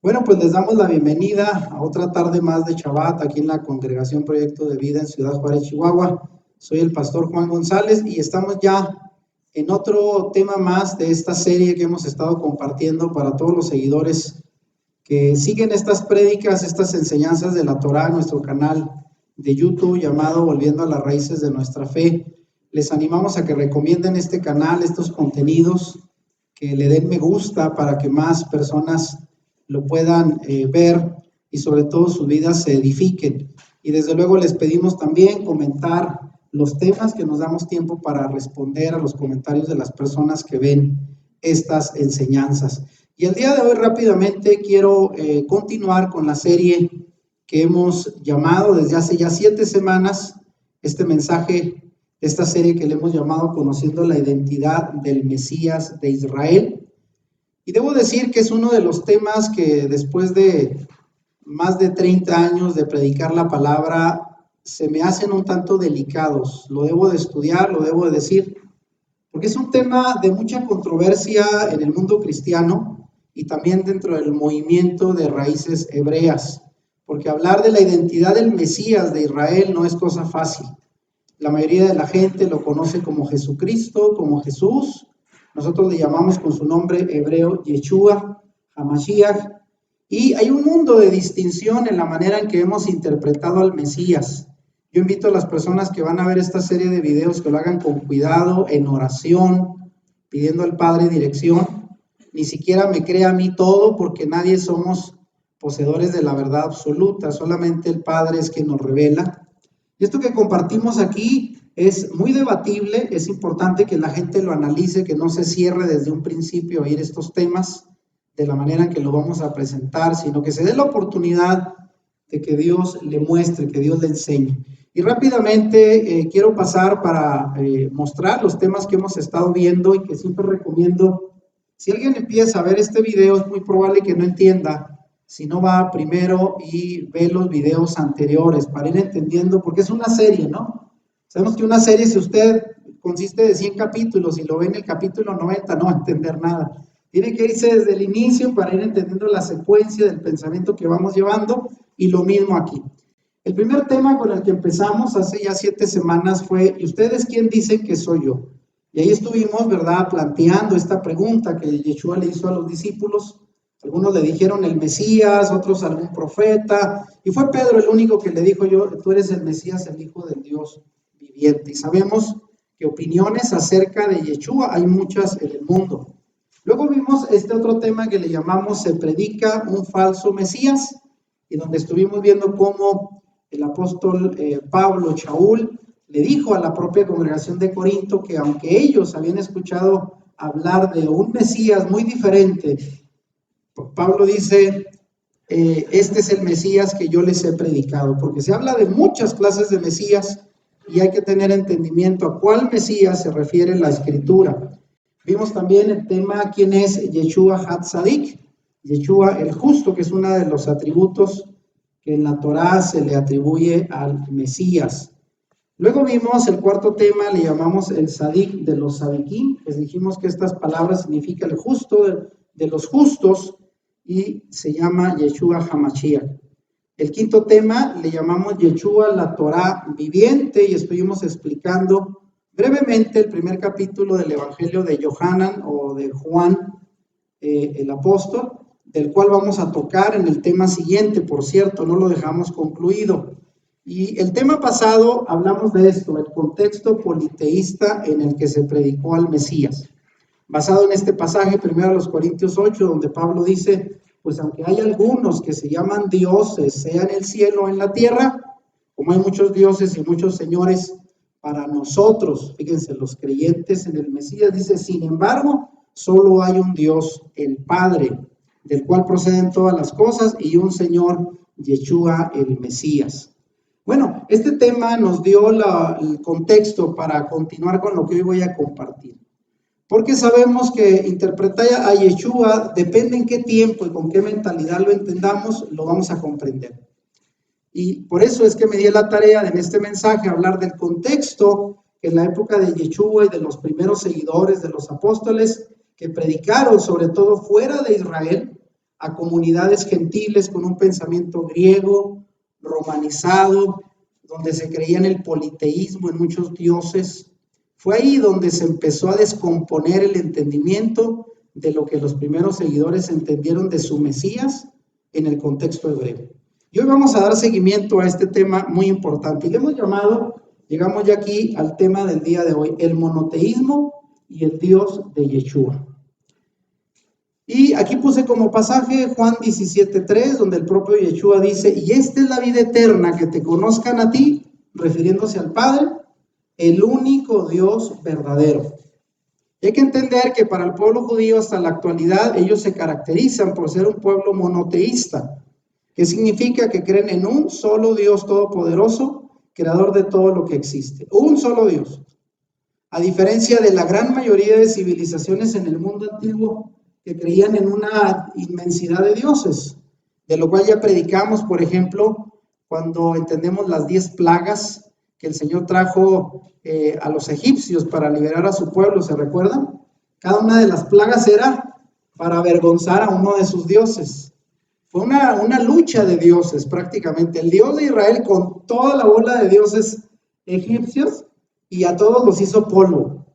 Bueno, pues les damos la bienvenida a otra tarde más de Shabbat aquí en la Congregación Proyecto de Vida en Ciudad Juárez, Chihuahua. Soy el pastor Juan González y estamos ya en otro tema más de esta serie que hemos estado compartiendo para todos los seguidores que siguen estas prédicas, estas enseñanzas de la Torá en nuestro canal de YouTube llamado Volviendo a las Raíces de Nuestra Fe. Les animamos a que recomienden este canal, estos contenidos, que le den me gusta para que más personas lo puedan ver y sobre todo sus vidas se edifiquen. Y desde luego les pedimos también comentar los temas que nos damos tiempo para responder a los comentarios de las personas que ven estas enseñanzas. Y el día de hoy rápidamente quiero continuar con la serie que hemos llamado desde hace ya 7 semanas, este mensaje, esta serie que le hemos llamado Conociendo la Identidad del Mesías de Israel. Y debo decir que es uno de los temas que después de más de 30 años de predicar la palabra, se me hacen un tanto delicados. Lo debo de estudiar, lo debo de decir, porque es un tema de mucha controversia en el mundo cristiano y también dentro del movimiento de raíces hebreas, porque hablar de la identidad del Mesías de Israel no es cosa fácil. La mayoría de la gente lo conoce como Jesucristo, como Jesús. Nosotros le llamamos con su nombre hebreo Yeshua, Hamashiach, y hay un mundo de distinción en la manera en que hemos interpretado al Mesías. Yo invito a las personas que van a ver esta serie de videos que lo hagan con cuidado, en oración, pidiendo al Padre dirección. Ni siquiera me crea a mí todo, porque nadie somos poseedores de la verdad absoluta, solamente el Padre es quien nos revela. Y esto que compartimos aquí es muy debatible, es importante que la gente lo analice, que no se cierre desde un principio a oír estos temas de la manera en que lo vamos a presentar, sino que se dé la oportunidad de que Dios le muestre, que Dios le enseñe. Y rápidamente quiero pasar para mostrar los temas que hemos estado viendo y que siempre recomiendo. Si alguien empieza a ver este video, es muy probable que no entienda si no va primero y ve los videos anteriores para ir entendiendo, porque es una serie, ¿no? Sabemos que una serie, si usted consiste de 100 capítulos y lo ve en el capítulo 90, no va a entender nada. Tiene que irse desde el inicio para ir entendiendo la secuencia del pensamiento que vamos llevando, y lo mismo aquí. El primer tema con el que empezamos hace ya 7 semanas fue, ¿y ustedes quién dicen que soy yo? Y ahí estuvimos, ¿verdad?, planteando esta pregunta que Yeshua le hizo a los discípulos. Algunos le dijeron el Mesías, otros algún profeta, y fue Pedro el único que le dijo, tú eres el Mesías, el Hijo del Dios viviente. Y sabemos que opiniones acerca de Yeshua hay muchas en el mundo. Luego vimos este otro tema que le llamamos se predica un falso Mesías, y donde estuvimos viendo cómo el apóstol Pablo Shaul le dijo a la propia congregación de Corinto que aunque ellos habían escuchado hablar de un Mesías muy diferente, Pablo dice, este es el Mesías que yo les he predicado, porque se habla de muchas clases de Mesías y hay que tener entendimiento a cuál Mesías se refiere la Escritura. Vimos también el tema, ¿quién es Yeshua Hatzadik? Yeshua el justo, que es uno de los atributos que en la Torá se le atribuye al Mesías. Luego vimos el cuarto tema, le llamamos el Sadik de los Sadikim. Les dijimos que estas palabras significan el justo de los justos, y se llama Yeshua Hamashiach. El quinto tema le llamamos Yeshua la Torá viviente, y estuvimos explicando brevemente el primer capítulo del Evangelio de Yohanan o de Juan el apóstol, del cual vamos a tocar en el tema siguiente, por cierto, no lo dejamos concluido. Y el tema pasado hablamos de esto, el contexto politeísta en el que se predicó al Mesías. Basado en este pasaje, 1 Corintios 8, donde Pablo dice, pues aunque hay algunos que se llaman dioses, sea en el cielo o en la tierra, como hay muchos dioses y muchos señores, para nosotros, fíjense, los creyentes en el Mesías, dice, sin embargo, solo hay un Dios, el Padre, del cual proceden todas las cosas, y un Señor, Yeshua el Mesías. Bueno, este tema nos dio el contexto para continuar con lo que hoy voy a compartir. Porque sabemos que interpretar a Yeshua, depende en qué tiempo y con qué mentalidad lo entendamos, lo vamos a comprender. Y por eso es que me di la tarea de en este mensaje hablar del contexto que en la época de Yeshua y de los primeros seguidores de los apóstoles que predicaron, sobre todo fuera de Israel, a comunidades gentiles con un pensamiento griego, romanizado, donde se creía en el politeísmo, en muchos dioses. Fue ahí donde se empezó a descomponer el entendimiento de lo que los primeros seguidores entendieron de su Mesías en el contexto hebreo. Y hoy vamos a dar seguimiento a este tema muy importante. Y le hemos llamado, llegamos ya aquí al tema del día de hoy, el monoteísmo y el Dios de Yeshua. Y aquí puse como pasaje Juan 17:3, donde el propio Yeshua dice, y esta es la vida eterna, que te conozcan a ti, refiriéndose al Padre, el único Dios verdadero. Y hay que entender que para el pueblo judío hasta la actualidad, ellos se caracterizan por ser un pueblo monoteísta, que significa que creen en un solo Dios todopoderoso, creador de todo lo que existe. Un solo Dios. A diferencia de la gran mayoría de civilizaciones en el mundo antiguo, que creían en una inmensidad de dioses, de lo cual ya predicamos, por ejemplo, cuando entendemos las 10 plagas que el Señor trajo a los egipcios para liberar a su pueblo, ¿se recuerdan? Cada una de las plagas era para avergonzar a uno de sus dioses. Fue una lucha de dioses prácticamente. El Dios de Israel con toda la bola de dioses egipcios y a todos los hizo polvo.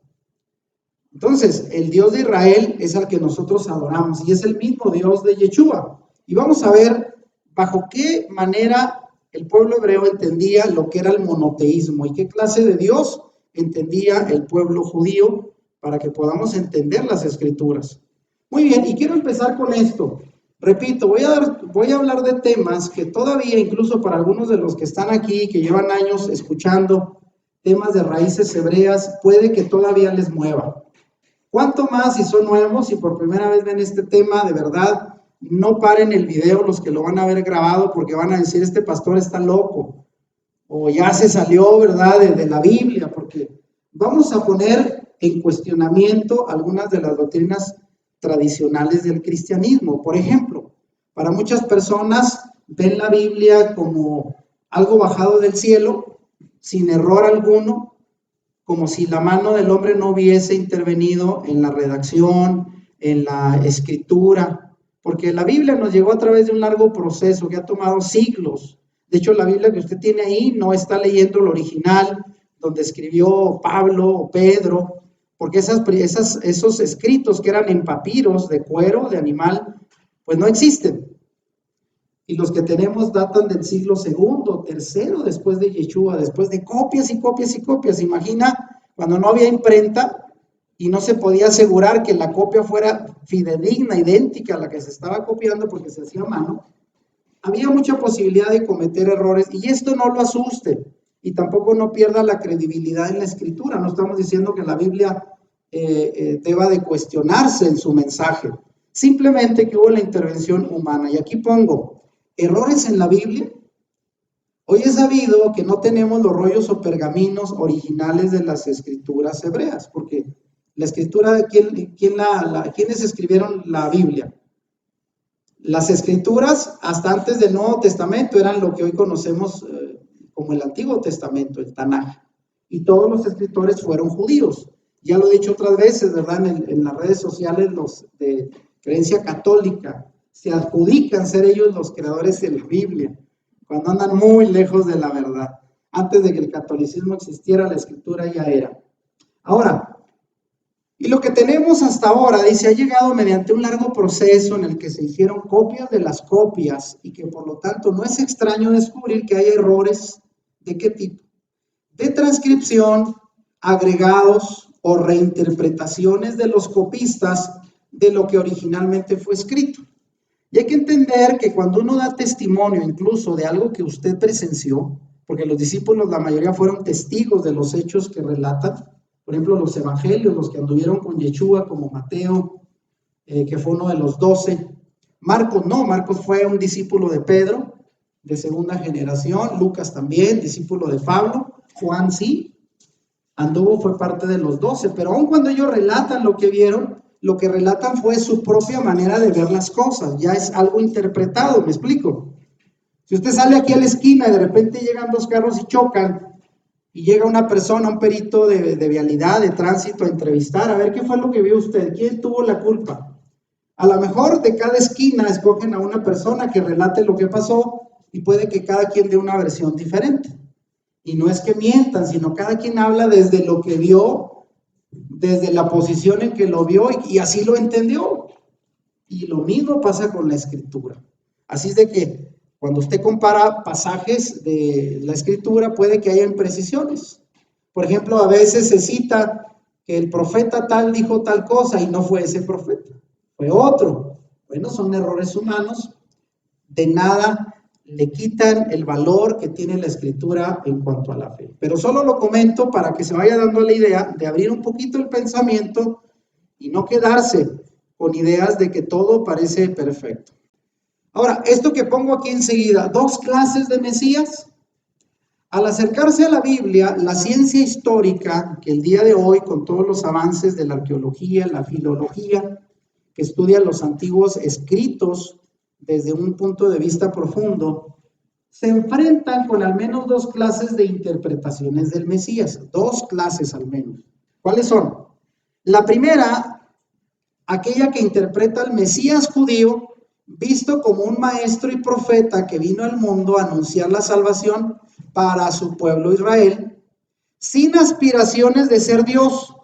Entonces, el Dios de Israel es al que nosotros adoramos y es el mismo Dios de Yeshua. Y vamos a ver bajo qué manera el pueblo hebreo entendía lo que era el monoteísmo y qué clase de Dios entendía el pueblo judío para que podamos entender las escrituras. Muy bien, y quiero empezar con esto. Repito, voy a hablar de temas que todavía, incluso para algunos de los que están aquí, que llevan años escuchando temas de raíces hebreas, puede que todavía les mueva. ¿Cuánto más si son nuevos y por primera vez ven este tema? De verdad, no paren el video los que lo van a ver grabado porque van a decir, este pastor está loco, o ya se salió, ¿verdad?, de la Biblia, porque vamos a poner en cuestionamiento algunas de las doctrinas tradicionales del cristianismo. Por ejemplo, para muchas personas ven la Biblia como algo bajado del cielo, sin error alguno, como si la mano del hombre no hubiese intervenido en la redacción, en la escritura, porque la Biblia nos llegó a través de un largo proceso que ha tomado siglos. De hecho, la Biblia que usted tiene ahí no está leyendo el original, donde escribió Pablo o Pedro, porque esos escritos que eran en papiros de cuero, de animal, pues no existen. Y los que tenemos datan del siglo segundo, tercero después de Yeshua, después de copias y copias y copias. Imagina cuando no había imprenta y no se podía asegurar que la copia fuera fidedigna, idéntica a la que se estaba copiando porque se hacía a mano. Había mucha posibilidad de cometer errores y esto no lo asuste y tampoco no pierda la credibilidad en la escritura. No estamos diciendo que la Biblia deba de cuestionarse en su mensaje. Simplemente que hubo la intervención humana. Y aquí pongo, errores en la Biblia. Hoy es sabido que no tenemos los rollos o pergaminos originales de las escrituras hebreas, porque la escritura, ¿quiénes escribieron la Biblia? Las escrituras, hasta antes del Nuevo Testamento, eran lo que hoy conocemos como el Antiguo Testamento, el Tanaj. Y todos los escritores fueron judíos. Ya lo he dicho otras veces, ¿verdad? En las redes sociales, los de creencia católica se adjudican ser ellos los creadores de la Biblia, cuando andan muy lejos de la verdad. Antes de que el catolicismo existiera, la escritura ya era. Ahora, y lo que tenemos hasta ahora, dice, ha llegado mediante un largo proceso en el que se hicieron copias de las copias y que por lo tanto no es extraño descubrir que hay errores. ¿De qué tipo? De transcripción, agregados o reinterpretaciones de los copistas de lo que originalmente fue escrito. Y hay que entender que cuando uno da testimonio incluso de algo que usted presenció, porque los discípulos, la mayoría fueron testigos de los hechos que relatan, por ejemplo, los evangelios, los que anduvieron con Yeshua, como Mateo, que fue uno de los 12. Marcos no, Marcos fue un discípulo de Pedro, de segunda generación. Lucas también, discípulo de Pablo. Juan sí, anduvo, fue parte de los 12. Pero aun cuando ellos relatan lo que vieron, lo que relatan fue su propia manera de ver las cosas. Ya es algo interpretado, ¿me explico? Si usted sale aquí a la esquina y de repente llegan dos carros y chocan, y llega una persona, un perito de vialidad, de tránsito, a entrevistar, a ver qué fue lo que vio usted, quién tuvo la culpa. A lo mejor de cada esquina escogen a una persona que relate lo que pasó y puede que cada quien dé una versión diferente. Y no es que mientan, sino cada quien habla desde lo que vio, desde la posición en que lo vio y así lo entendió. Y lo mismo pasa con la escritura. Así es de que cuando usted compara pasajes de la escritura puede que haya imprecisiones. Por ejemplo, a veces se cita que el profeta tal dijo tal cosa y no fue ese profeta, fue otro. Bueno, son errores humanos. De nada le quitan el valor que tiene la escritura en cuanto a la fe. Pero solo lo comento para que se vaya dando la idea de abrir un poquito el pensamiento y no quedarse con ideas de que todo parece perfecto. Ahora, esto que pongo aquí enseguida, 2 clases de Mesías. Al acercarse a la Biblia, la ciencia histórica, que el día de hoy, con todos los avances de la arqueología, la filología, que estudia los antiguos escritos desde un punto de vista profundo, se enfrentan con al menos 2 clases de interpretaciones del Mesías, 2 clases al menos. ¿Cuáles son? La primera, aquella que interpreta al Mesías judío, visto como un maestro y profeta que vino al mundo a anunciar la salvación para su pueblo Israel, sin aspiraciones de ser Dios,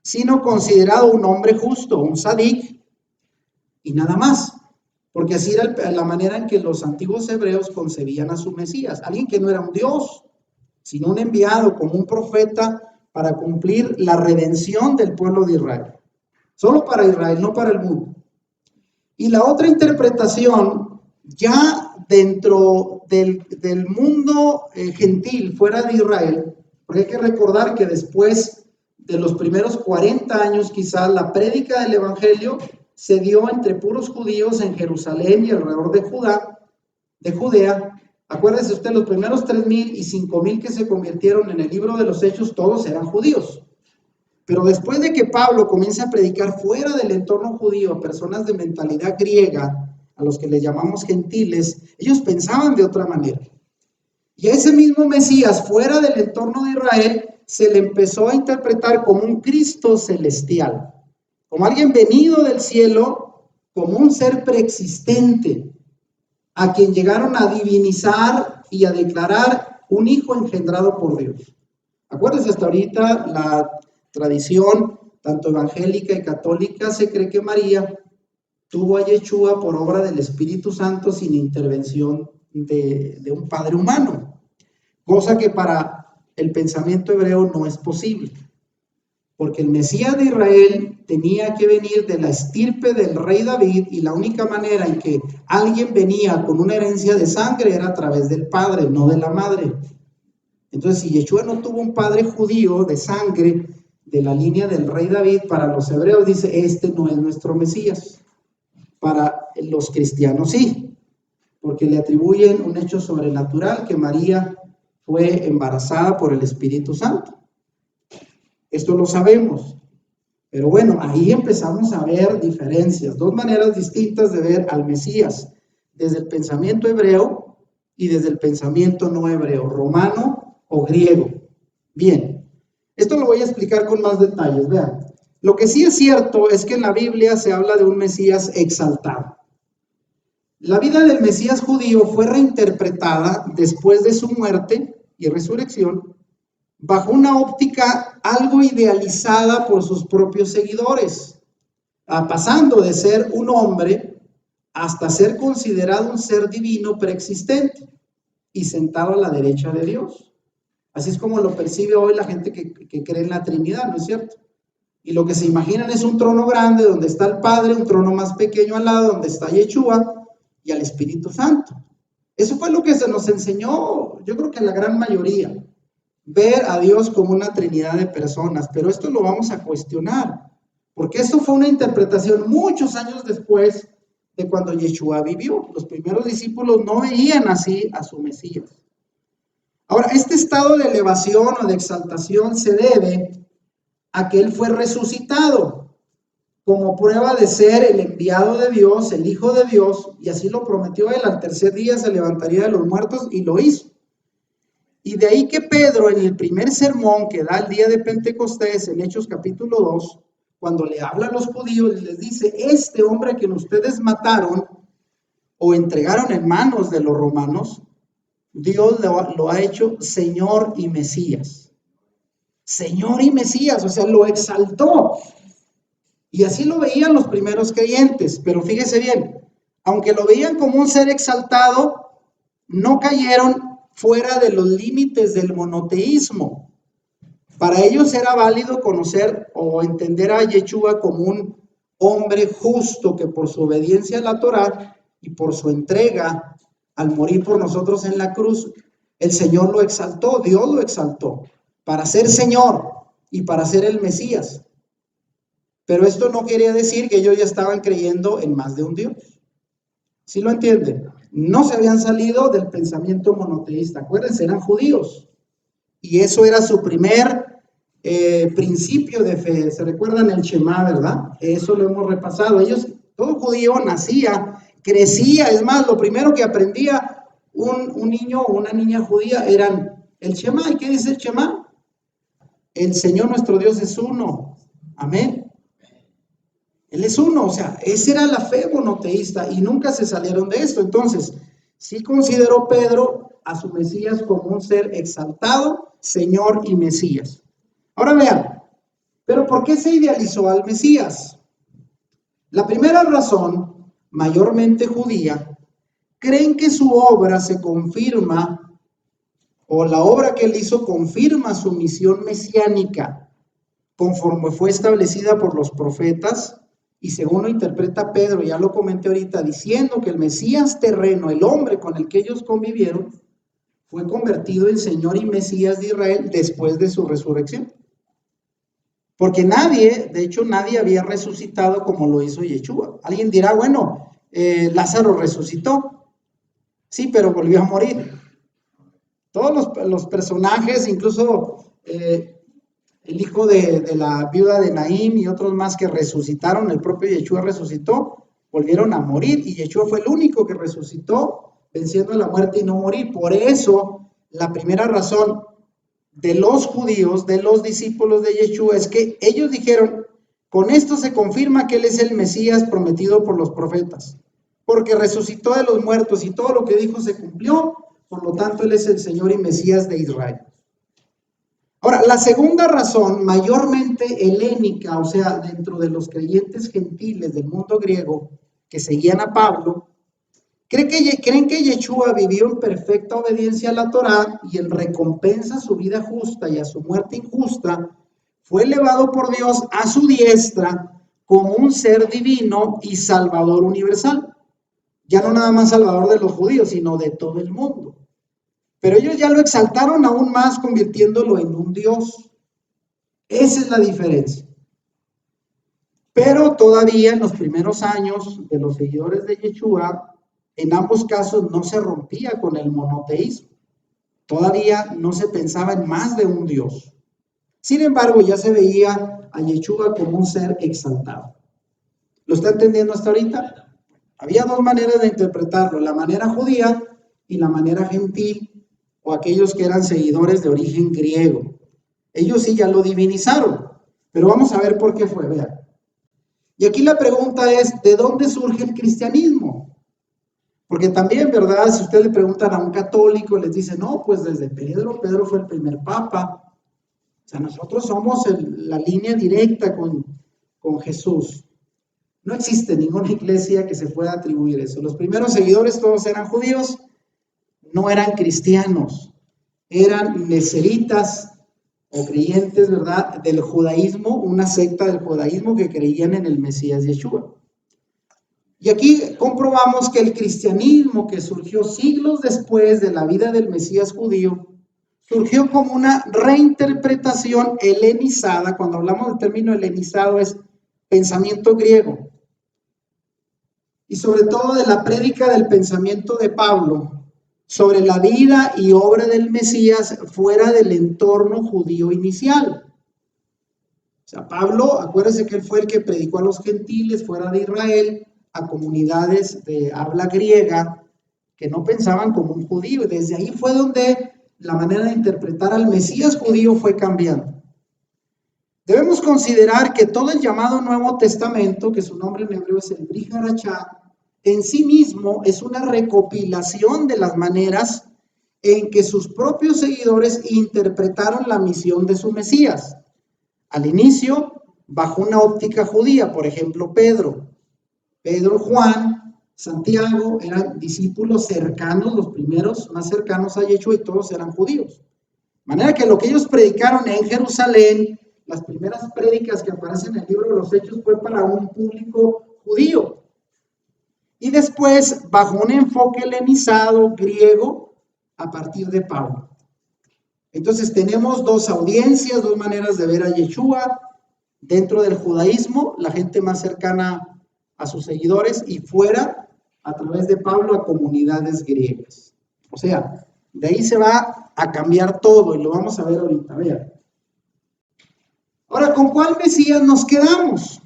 sino considerado un hombre justo, un sadik, y nada más. Porque así era la manera en que los antiguos hebreos concebían a su Mesías, alguien que no era un Dios, sino un enviado como un profeta para cumplir la redención del pueblo de Israel. Solo para Israel, no para el mundo. Y la otra interpretación, ya dentro del mundo gentil, fuera de Israel, porque hay que recordar que después de los primeros 40 años, quizás la prédica del evangelio se dio entre puros judíos en Jerusalén y alrededor de Judea. Acuérdese usted, los primeros 3,000 y 5,000 que se convirtieron en el libro de los Hechos, todos eran judíos. Pero después de que Pablo comienza a predicar fuera del entorno judío a personas de mentalidad griega, a los que les llamamos gentiles, ellos pensaban de otra manera. Y a ese mismo Mesías, fuera del entorno de Israel, se le empezó a interpretar como un Cristo celestial, como alguien venido del cielo, como un ser preexistente, a quien llegaron a divinizar y a declarar un hijo engendrado por Dios. Acuérdense, hasta ahorita la tradición, tanto evangélica y católica, se cree que María tuvo a Yeshua por obra del Espíritu Santo sin intervención de un padre humano, cosa que para el pensamiento hebreo no es posible, porque el Mesías de Israel tenía que venir de la estirpe del rey David y la única manera en que alguien venía con una herencia de sangre era a través del padre, no de la madre. Entonces, si Yeshua no tuvo un padre judío de sangre de la línea del rey David, para los hebreos dice, este no es nuestro Mesías. Para los cristianos sí, porque le atribuyen un hecho sobrenatural, que María fue embarazada por el Espíritu Santo. Esto lo sabemos. Pero bueno, ahí empezamos a ver diferencias, 2 maneras distintas de ver al Mesías, desde el pensamiento hebreo y desde el pensamiento no hebreo, romano o griego. Bien, esto lo voy a explicar con más detalles, vean. Lo que sí es cierto es que en la Biblia se habla de un Mesías exaltado. La vida del Mesías judío fue reinterpretada después de su muerte y resurrección bajo una óptica algo idealizada por sus propios seguidores, pasando de ser un hombre hasta ser considerado un ser divino preexistente y sentado a la derecha de Dios. Así es como lo percibe hoy la gente que cree en la Trinidad, ¿no es cierto? Y lo que se imaginan es un trono grande donde está el Padre, un trono más pequeño al lado donde está Yeshua y al Espíritu Santo. Eso fue lo que se nos enseñó, yo creo que la gran mayoría, ver a Dios como una trinidad de personas, pero esto lo vamos a cuestionar, porque eso fue una interpretación muchos años después de cuando Yeshua vivió. Los primeros discípulos no veían así a su Mesías. Ahora, este estado de elevación o de exaltación se debe a que él fue resucitado como prueba de ser el enviado de Dios, el Hijo de Dios, y así lo prometió él, al tercer día se levantaría de los muertos y lo hizo. Y de ahí que Pedro, en el primer sermón que da el día de Pentecostés, en Hechos capítulo 2, cuando le habla a los judíos y les dice, este hombre que ustedes mataron o entregaron en manos de los romanos, Dios lo ha hecho Señor y Mesías. Señor y Mesías, o sea, lo exaltó. Y así lo veían los primeros creyentes, pero fíjese bien, aunque lo veían como un ser exaltado, no cayeron fuera de los límites del monoteísmo. Para ellos era válido conocer o entender a Yeshua como un hombre justo que por su obediencia a la Torá y por su entrega al morir por nosotros en la cruz, el Señor lo exaltó, Dios lo exaltó para ser Señor y para ser el Mesías. Pero esto no quería decir que ellos ya estaban creyendo en más de un Dios. ¿Sí lo entienden? No se habían salido del pensamiento monoteísta. Acuérdense, eran judíos. Y eso era su primer principio de fe. ¿Se recuerdan el Shema, verdad? Eso lo hemos repasado. Ellos, todo judío nacía, crecía. Es más, lo primero que aprendía un niño o una niña judía eran el Shema. ¿Y qué dice el Shema? El Señor nuestro Dios es uno. Amén. Él es uno, o sea, esa era la fe monoteísta y nunca se salieron de esto. Entonces, sí consideró Pedro a su Mesías como un ser exaltado, Señor y Mesías. Ahora vean, pero ¿por qué se idealizó al Mesías? La primera razón, mayormente judía, creen que su obra se confirma, o la obra que él hizo confirma su misión mesiánica, conforme fue establecida por los profetas, y según lo interpreta Pedro, ya lo comenté ahorita, diciendo que el Mesías terreno, el hombre con el que ellos convivieron, fue convertido en Señor y Mesías de Israel después de su resurrección. Porque nadie, de hecho nadie había resucitado como lo hizo Yeshua. Alguien dirá, bueno, Lázaro resucitó. Sí, pero volvió a morir. Todos los personajes, incluso el hijo de la viuda de Naín y otros más que resucitaron, el propio Yeshua resucitó, volvieron a morir y Yeshua fue el único que resucitó, venciendo la muerte y no morir. Por eso, la primera razón de los judíos, de los discípulos de Yeshua, es que ellos dijeron, con esto se confirma que él es el Mesías prometido por los profetas, porque resucitó de los muertos y todo lo que dijo se cumplió, por lo tanto él es el Señor y Mesías de Israel. Ahora, la segunda razón, mayormente helénica, o sea, dentro de los creyentes gentiles del mundo griego que seguían a Pablo, creen que Yeshua vivió en perfecta obediencia a la Torá y en recompensa a su vida justa y a su muerte injusta, fue elevado por Dios a su diestra como un ser divino y salvador universal. Ya no nada más salvador de los judíos, sino de todo el mundo. Pero ellos ya lo exaltaron aún más, convirtiéndolo en un Dios. Esa es la diferencia. Pero todavía en los primeros años de los seguidores de Yeshua, en ambos casos no se rompía con el monoteísmo. Todavía no se pensaba en más de un Dios. Sin embargo, ya se veía a Yeshua como un ser exaltado. ¿Lo está entendiendo hasta ahorita? Había dos maneras de interpretarlo, la manera judía y la manera gentil, o aquellos que eran seguidores de origen griego. Ellos sí ya lo divinizaron, pero vamos a ver por qué fue, vean. Y aquí la pregunta es, ¿de dónde surge el cristianismo? Porque también, ¿verdad? Si ustedes le preguntan a un católico, les dicen, no, pues desde Pedro fue el primer papa. O sea, nosotros somos la línea directa con Jesús. No existe ninguna iglesia que se pueda atribuir eso. Los primeros seguidores todos eran judíos, no eran cristianos, eran neseritas o creyentes, ¿verdad?, del judaísmo, una secta del judaísmo que creían en el Mesías Yeshua. Y aquí comprobamos que el cristianismo que surgió siglos después de la vida del Mesías judío, surgió como una reinterpretación helenizada. Cuando hablamos del término helenizado es pensamiento griego. Y sobre todo de la prédica del pensamiento de Pablo sobre la vida y obra del Mesías fuera del entorno judío inicial. O sea, Pablo, acuérdense que él fue el que predicó a los gentiles fuera de Israel, a comunidades de habla griega que no pensaban como un judío. Y desde ahí fue donde la manera de interpretar al Mesías judío fue cambiando. Debemos considerar que todo el llamado Nuevo Testamento, que su nombre en hebreo es el Brit Hadashah, en sí mismo es una recopilación de las maneras en que sus propios seguidores interpretaron la misión de su Mesías. Al inicio, bajo una óptica judía, por ejemplo, Pedro, Juan, Santiago eran discípulos cercanos, los primeros más cercanos a Yeshua, y todos eran judíos. De manera que lo que ellos predicaron en Jerusalén, las primeras prédicas que aparecen en el libro de los Hechos, fue para un público judío. Y después, bajo un enfoque helenizado, griego, a partir de Pablo. Entonces tenemos dos audiencias, dos maneras de ver a Yeshua. Dentro del judaísmo, la gente más cercana a sus seguidores, y fuera, a través de Pablo, a comunidades griegas. O sea, de ahí se va a cambiar todo, y lo vamos a ver ahorita. Vean. Ahora, ¿con cuál Mesías nos quedamos?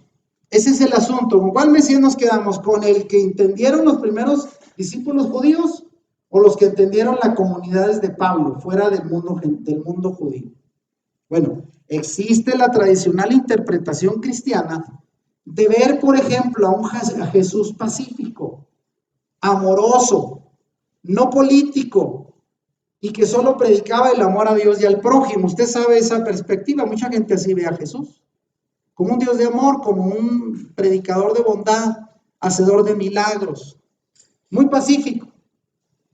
Ese es el asunto. ¿Con cuál Mesías nos quedamos? ¿Con el que entendieron los primeros discípulos judíos o los que entendieron las comunidades de Pablo fuera del mundo judío? Bueno, existe la tradicional interpretación cristiana de ver, por ejemplo, a Jesús pacífico, amoroso, no político, y que solo predicaba el amor a Dios y al prójimo. Usted sabe esa perspectiva. Mucha gente así ve a Jesús, como un Dios de amor, como un predicador de bondad, hacedor de milagros, muy pacífico,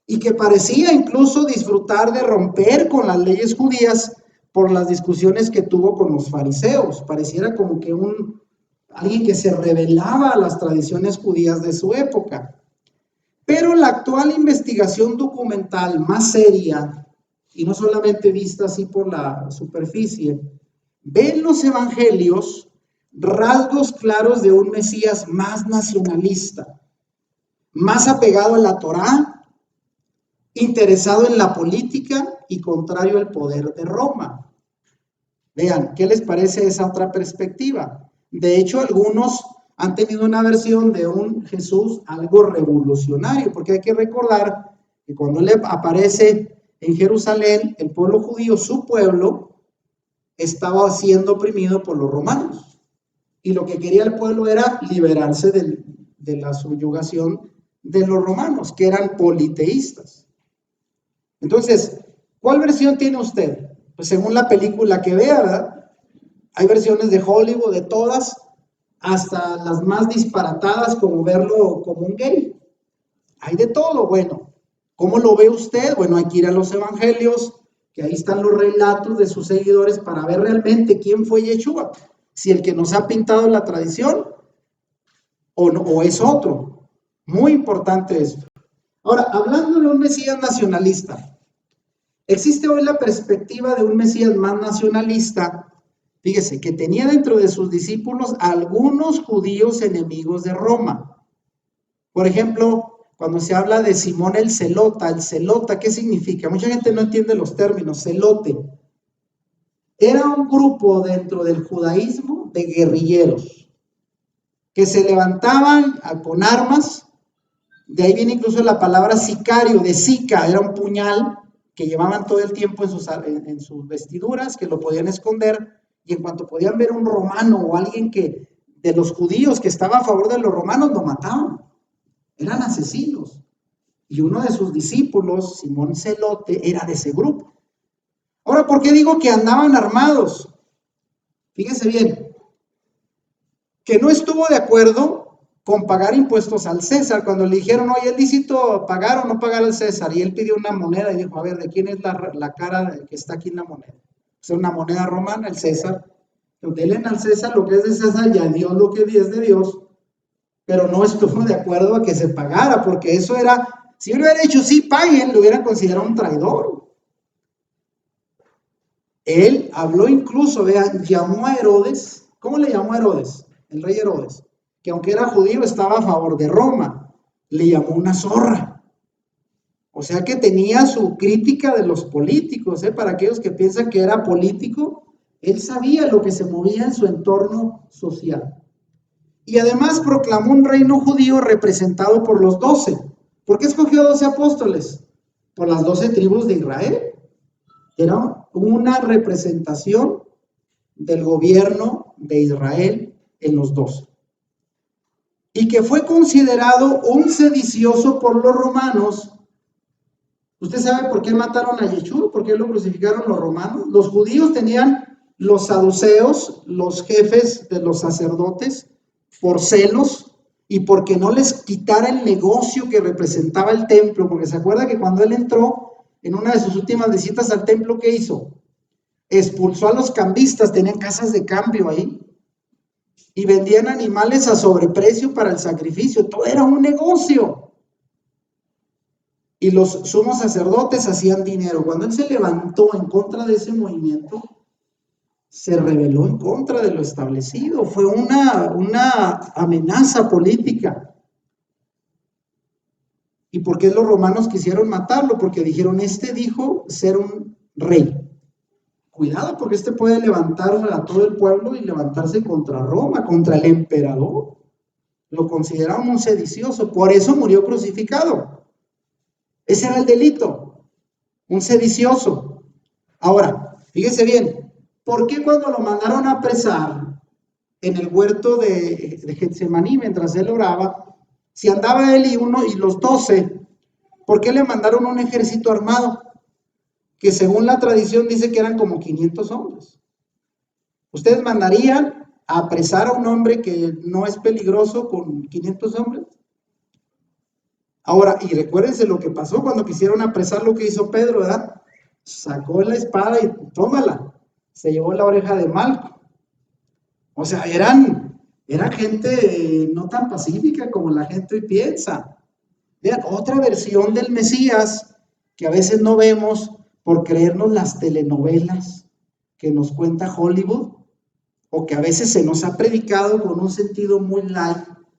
y que parecía incluso disfrutar de romper con las leyes judías por las discusiones que tuvo con los fariseos. Pareciera como que alguien que se rebelaba a las tradiciones judías de su época. Pero la actual investigación documental más seria, y no solamente vista así por la superficie, ve en los evangelios rasgos claros de un Mesías más nacionalista, más apegado a la Torá, interesado en la política y contrario al poder de Roma. Vean, ¿qué les parece esa otra perspectiva? De hecho, algunos han tenido una versión de un Jesús algo revolucionario, porque hay que recordar que cuando él aparece en Jerusalén, el pueblo judío, su pueblo, estaba siendo oprimido por los romanos. Y lo que quería el pueblo era liberarse de la subyugación de los romanos, que eran politeístas. Entonces, ¿cuál versión tiene usted? Pues según la película que vea, ¿verdad? Hay versiones de Hollywood, de todas, hasta las más disparatadas, como verlo como un gay. Hay de todo. Bueno, ¿cómo lo ve usted? Bueno, hay que ir a los evangelios, que ahí están los relatos de sus seguidores para ver realmente quién fue Yeshua. Si el que nos ha pintado la tradición o, no, o es otro. Muy importante esto. Ahora, hablando de un Mesías nacionalista, existe hoy la perspectiva de un Mesías más nacionalista, fíjese, que tenía dentro de sus discípulos algunos judíos enemigos de Roma. Por ejemplo, cuando se habla de Simón el Zelota, ¿qué significa? Mucha gente no entiende los términos. Celote era un grupo dentro del judaísmo de guerrilleros que se levantaban con armas. De ahí viene incluso la palabra sicario, de sica, era un puñal que llevaban todo el tiempo en sus vestiduras, que lo podían esconder, y en cuanto podían ver un romano o alguien de los judíos que estaba a favor de los romanos, lo mataban. Eran asesinos. Y uno de sus discípulos, Simón Celote, era de ese grupo. Ahora, ¿por qué digo que andaban armados? Fíjense bien, que no estuvo de acuerdo con pagar impuestos al César. Cuando le dijeron, oye, ¿es lícito pagar o no pagar al César? Y él pidió una moneda y dijo, a ver, ¿de quién es la cara que está aquí en la moneda? Es una moneda romana, el César. Denle al César lo que es de César y a Dios lo que es de Dios. Pero no estuvo de acuerdo a que se pagara, porque eso era, si hubiera dicho sí, paguen, lo hubieran considerado un traidor. Él habló incluso, vean, llamó a Herodes. ¿Cómo le llamó a Herodes? El rey Herodes, que aunque era judío estaba a favor de Roma, le llamó una zorra. O sea que tenía su crítica de los políticos, para aquellos que piensan que era político, él sabía lo que se movía en su entorno social. Y además proclamó un reino judío representado por los 12. ¿Por qué escogió 12 apóstoles? Por las 12 tribus de Israel. Era una representación del gobierno de Israel en los 12. Y que fue considerado un sedicioso por los romanos. ¿Usted sabe por qué mataron a Yeshua? ¿Por qué lo crucificaron los romanos? Los judíos tenían los saduceos, los jefes de los sacerdotes, por celos y porque no les quitara el negocio que representaba el templo, porque se acuerda que cuando él entró en una de sus últimas visitas al templo, ¿qué hizo? Expulsó a los cambistas, tenían casas de cambio ahí, y vendían animales a sobreprecio para el sacrificio, todo era un negocio. Y los sumos sacerdotes hacían dinero. Cuando él se levantó en contra de ese movimiento, se rebeló en contra de lo establecido, fue una amenaza política. ¿Y por qué los romanos quisieron matarlo? Porque dijeron, este dijo ser un rey. Cuidado, porque este puede levantar a todo el pueblo y levantarse contra Roma, contra el emperador. Lo consideraban un sedicioso, por eso murió crucificado. Ese era el delito, un sedicioso. Ahora, fíjese bien, ¿por qué cuando lo mandaron a apresar en el huerto de Getsemaní mientras él oraba, si andaba él y los 12, ¿por qué le mandaron un ejército armado? Que según la tradición dice que eran como 500 hombres. ¿Ustedes mandarían a apresar a un hombre que no es peligroso con 500 hombres? Ahora, y recuérdense lo que pasó cuando quisieron apresar, lo que hizo Pedro, ¿verdad? Sacó la espada y tómala. Se llevó la oreja de Malco. O sea, eran gente no tan pacífica como la gente hoy piensa. Vean, otra versión del Mesías que a veces no vemos por creernos las telenovelas que nos cuenta Hollywood, o que a veces se nos ha predicado con un sentido muy light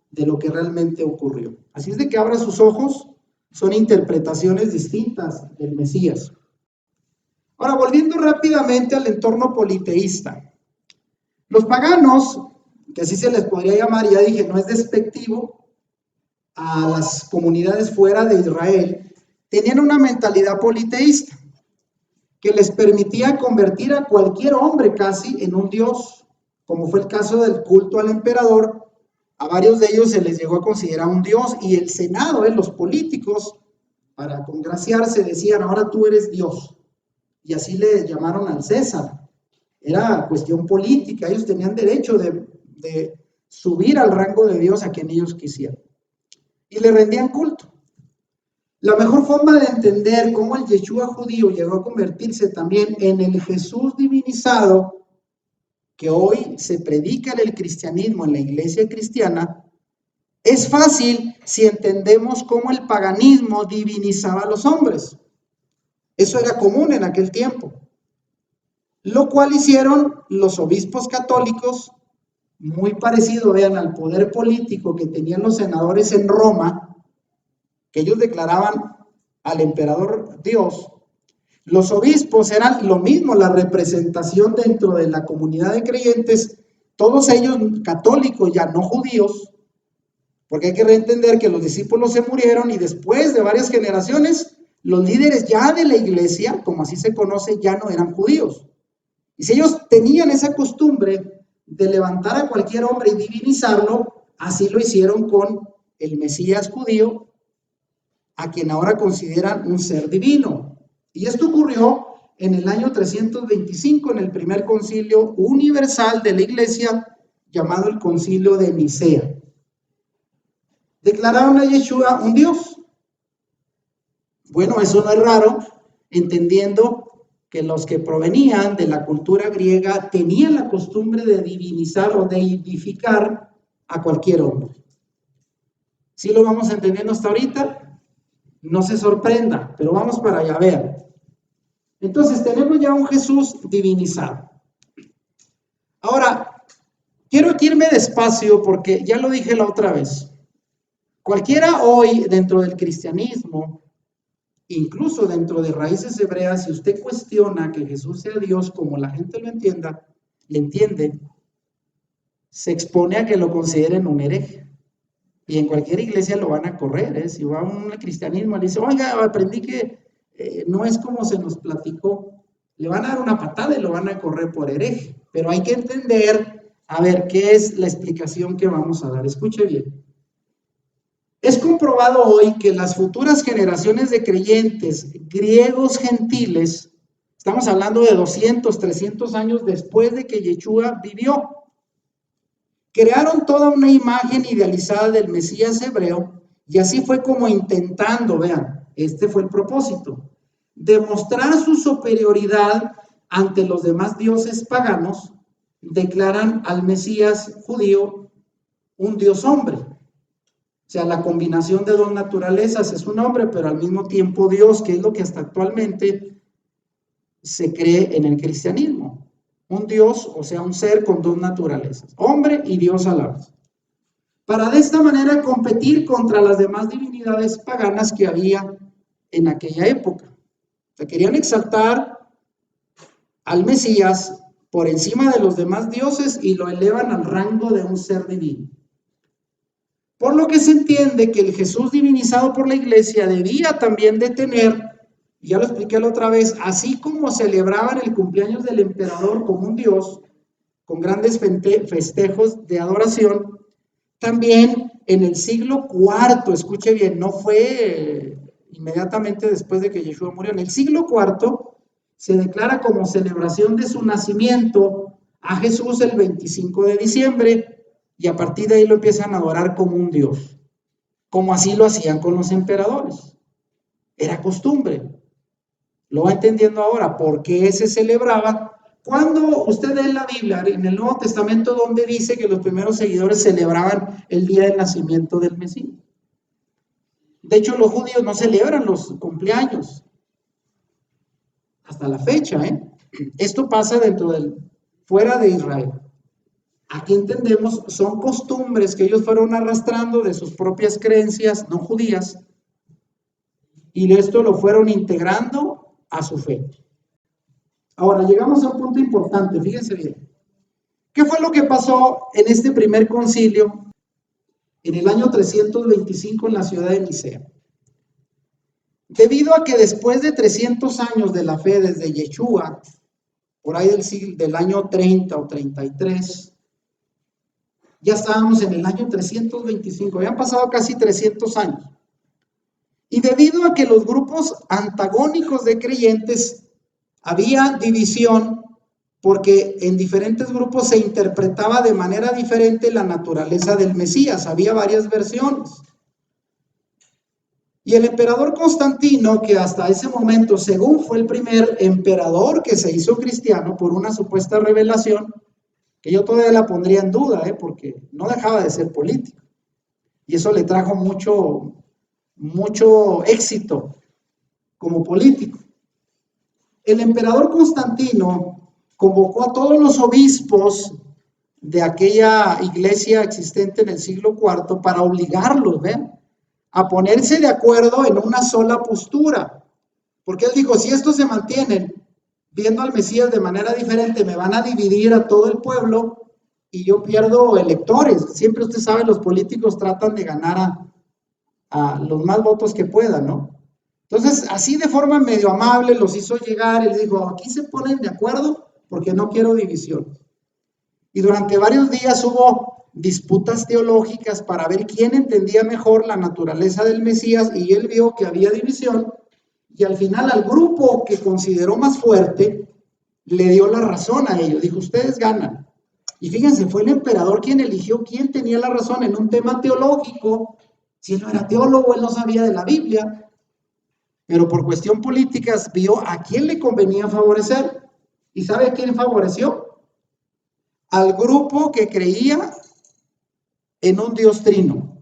de lo que realmente ocurrió. Así es de que abra sus ojos, son interpretaciones distintas del Mesías. Ahora, volviendo rápidamente al entorno politeísta. Los paganos, que así se les podría llamar, ya dije, no es despectivo a las comunidades fuera de Israel, tenían una mentalidad politeísta que les permitía convertir a cualquier hombre casi en un dios, como fue el caso del culto al emperador. A varios de ellos se les llegó a considerar un dios, y el Senado, los políticos, para congraciarse, decían, ahora tú eres Dios. Y así le llamaron al César. Era cuestión política, ellos tenían derecho de subir al rango de Dios a quien ellos quisieran. Y le rendían culto. La mejor forma de entender cómo el Yeshua judío llegó a convertirse también en el Jesús divinizado, que hoy se predica en el cristianismo, en la iglesia cristiana, es fácil si entendemos cómo el paganismo divinizaba a los hombres. Eso era común en aquel tiempo. Lo cual hicieron los obispos católicos, muy parecido, vean, al poder político que tenían los senadores en Roma, que ellos declaraban al emperador Dios. Los obispos eran lo mismo, la representación dentro de la comunidad de creyentes, todos ellos católicos, ya no judíos, porque hay que reentender que los discípulos se murieron y después de varias generaciones, los líderes ya de la iglesia, como así se conoce, ya no eran judíos. Y si ellos tenían esa costumbre de levantar a cualquier hombre y divinizarlo, así lo hicieron con el Mesías judío, a quien ahora consideran un ser divino. Y esto ocurrió en el año 325, en el primer concilio universal de la iglesia, llamado el Concilio de Nicea. Declararon a Yeshua un Dios. Bueno, eso no es raro, entendiendo que los que provenían de la cultura griega tenían la costumbre de divinizar o deificar a cualquier hombre. ¿Sí lo vamos entendiendo hasta ahorita? No se sorprenda, pero vamos para allá, vean. Entonces tenemos ya un Jesús divinizado. Ahora, quiero irme despacio porque ya lo dije la otra vez. Cualquiera hoy dentro del cristianismo, incluso dentro de raíces hebreas, si usted cuestiona que Jesús sea Dios como la gente lo entiende, se expone a que lo consideren un hereje. Y en cualquier iglesia lo van a correr, ¿eh? Si va a un cristianismo y le dice, oiga, aprendí que no es como se nos platicó. le van a dar una patada y lo van a correr por hereje. Pero hay que entender, a ver, qué es la explicación que vamos a dar. Escuche bien. Es comprobado hoy que las futuras generaciones de creyentes griegos gentiles, estamos hablando de 200, 300 años después de que Yeshua vivió, crearon toda una imagen idealizada del Mesías hebreo, y así fue como intentando, vean, este fue el propósito, demostrar su superioridad ante los demás dioses paganos, declaran al Mesías judío un dios hombre. O sea, la combinación de dos naturalezas, es un hombre, pero al mismo tiempo Dios, que es lo que hasta actualmente se cree en el cristianismo. Un Dios, o sea, un ser con dos naturalezas, hombre y Dios a la vez. Para de esta manera competir contra las demás divinidades paganas que había en aquella época. O sea, querían exaltar al Mesías por encima de los demás dioses y lo elevan al rango de un ser divino. Por lo que se entiende que el Jesús divinizado por la iglesia debía también de tener, ya lo expliqué la otra vez, así como celebraban el cumpleaños del emperador como un dios, con grandes festejos de adoración, también en el siglo IV, escuche bien, no fue inmediatamente después de que Yeshua murió, en el siglo IV se declara como celebración de su nacimiento a Jesús el 25 de diciembre, y a partir de ahí lo empiezan a adorar como un dios, como así lo hacían con los emperadores. Era costumbre. Lo va entendiendo ahora, ¿por qué se celebraba? Cuando usted lee la Biblia, en el Nuevo Testamento, donde dice que los primeros seguidores celebraban el día del nacimiento del Mesías. De hecho, los judíos no celebran los cumpleaños hasta la fecha, Esto pasa fuera de Israel. Aquí entendemos, son costumbres que ellos fueron arrastrando de sus propias creencias no judías, y esto lo fueron integrando a su fe. Ahora, llegamos a un punto importante, fíjense bien. ¿Qué fue lo que pasó en este primer concilio en el año 325 en la ciudad de Nicea? Debido a que después de 300 años de la fe desde Yeshua, por ahí del año 30 o 33, ya estábamos en el año 325, habían pasado casi 300 años. Y debido a que los grupos antagónicos de creyentes había división, porque en diferentes grupos se interpretaba de manera diferente la naturaleza del Mesías, había varias versiones. Y el emperador Constantino, que hasta ese momento, según fue el primer emperador que se hizo cristiano por una supuesta revelación, que yo todavía la pondría en duda, porque no dejaba de ser político. Y eso le trajo mucho éxito como político. El emperador Constantino convocó a todos los obispos de aquella iglesia existente en el siglo IV para obligarlos, a ponerse de acuerdo en una sola postura. Porque él dijo, si estos se mantienen viendo al Mesías de manera diferente, me van a dividir a todo el pueblo y yo pierdo electores. Siempre usted sabe, los políticos tratan de ganar a los más votos que puedan, ¿no? Entonces, así de forma medio amable los hizo llegar y le dijo, aquí se ponen de acuerdo porque no quiero división. Y durante varios días hubo disputas teológicas para ver quién entendía mejor la naturaleza del Mesías, y él vio que había división, y al final al grupo que consideró más fuerte le dio la razón a ellos, dijo, ustedes ganan. Y fíjense, fue el emperador quien eligió quién tenía la razón en un tema teológico. Si él no era teólogo, él no sabía de la Biblia, pero por cuestión política vio a quién le convenía favorecer. ¿Y sabe a quién favoreció? Al grupo que creía en un Dios trino,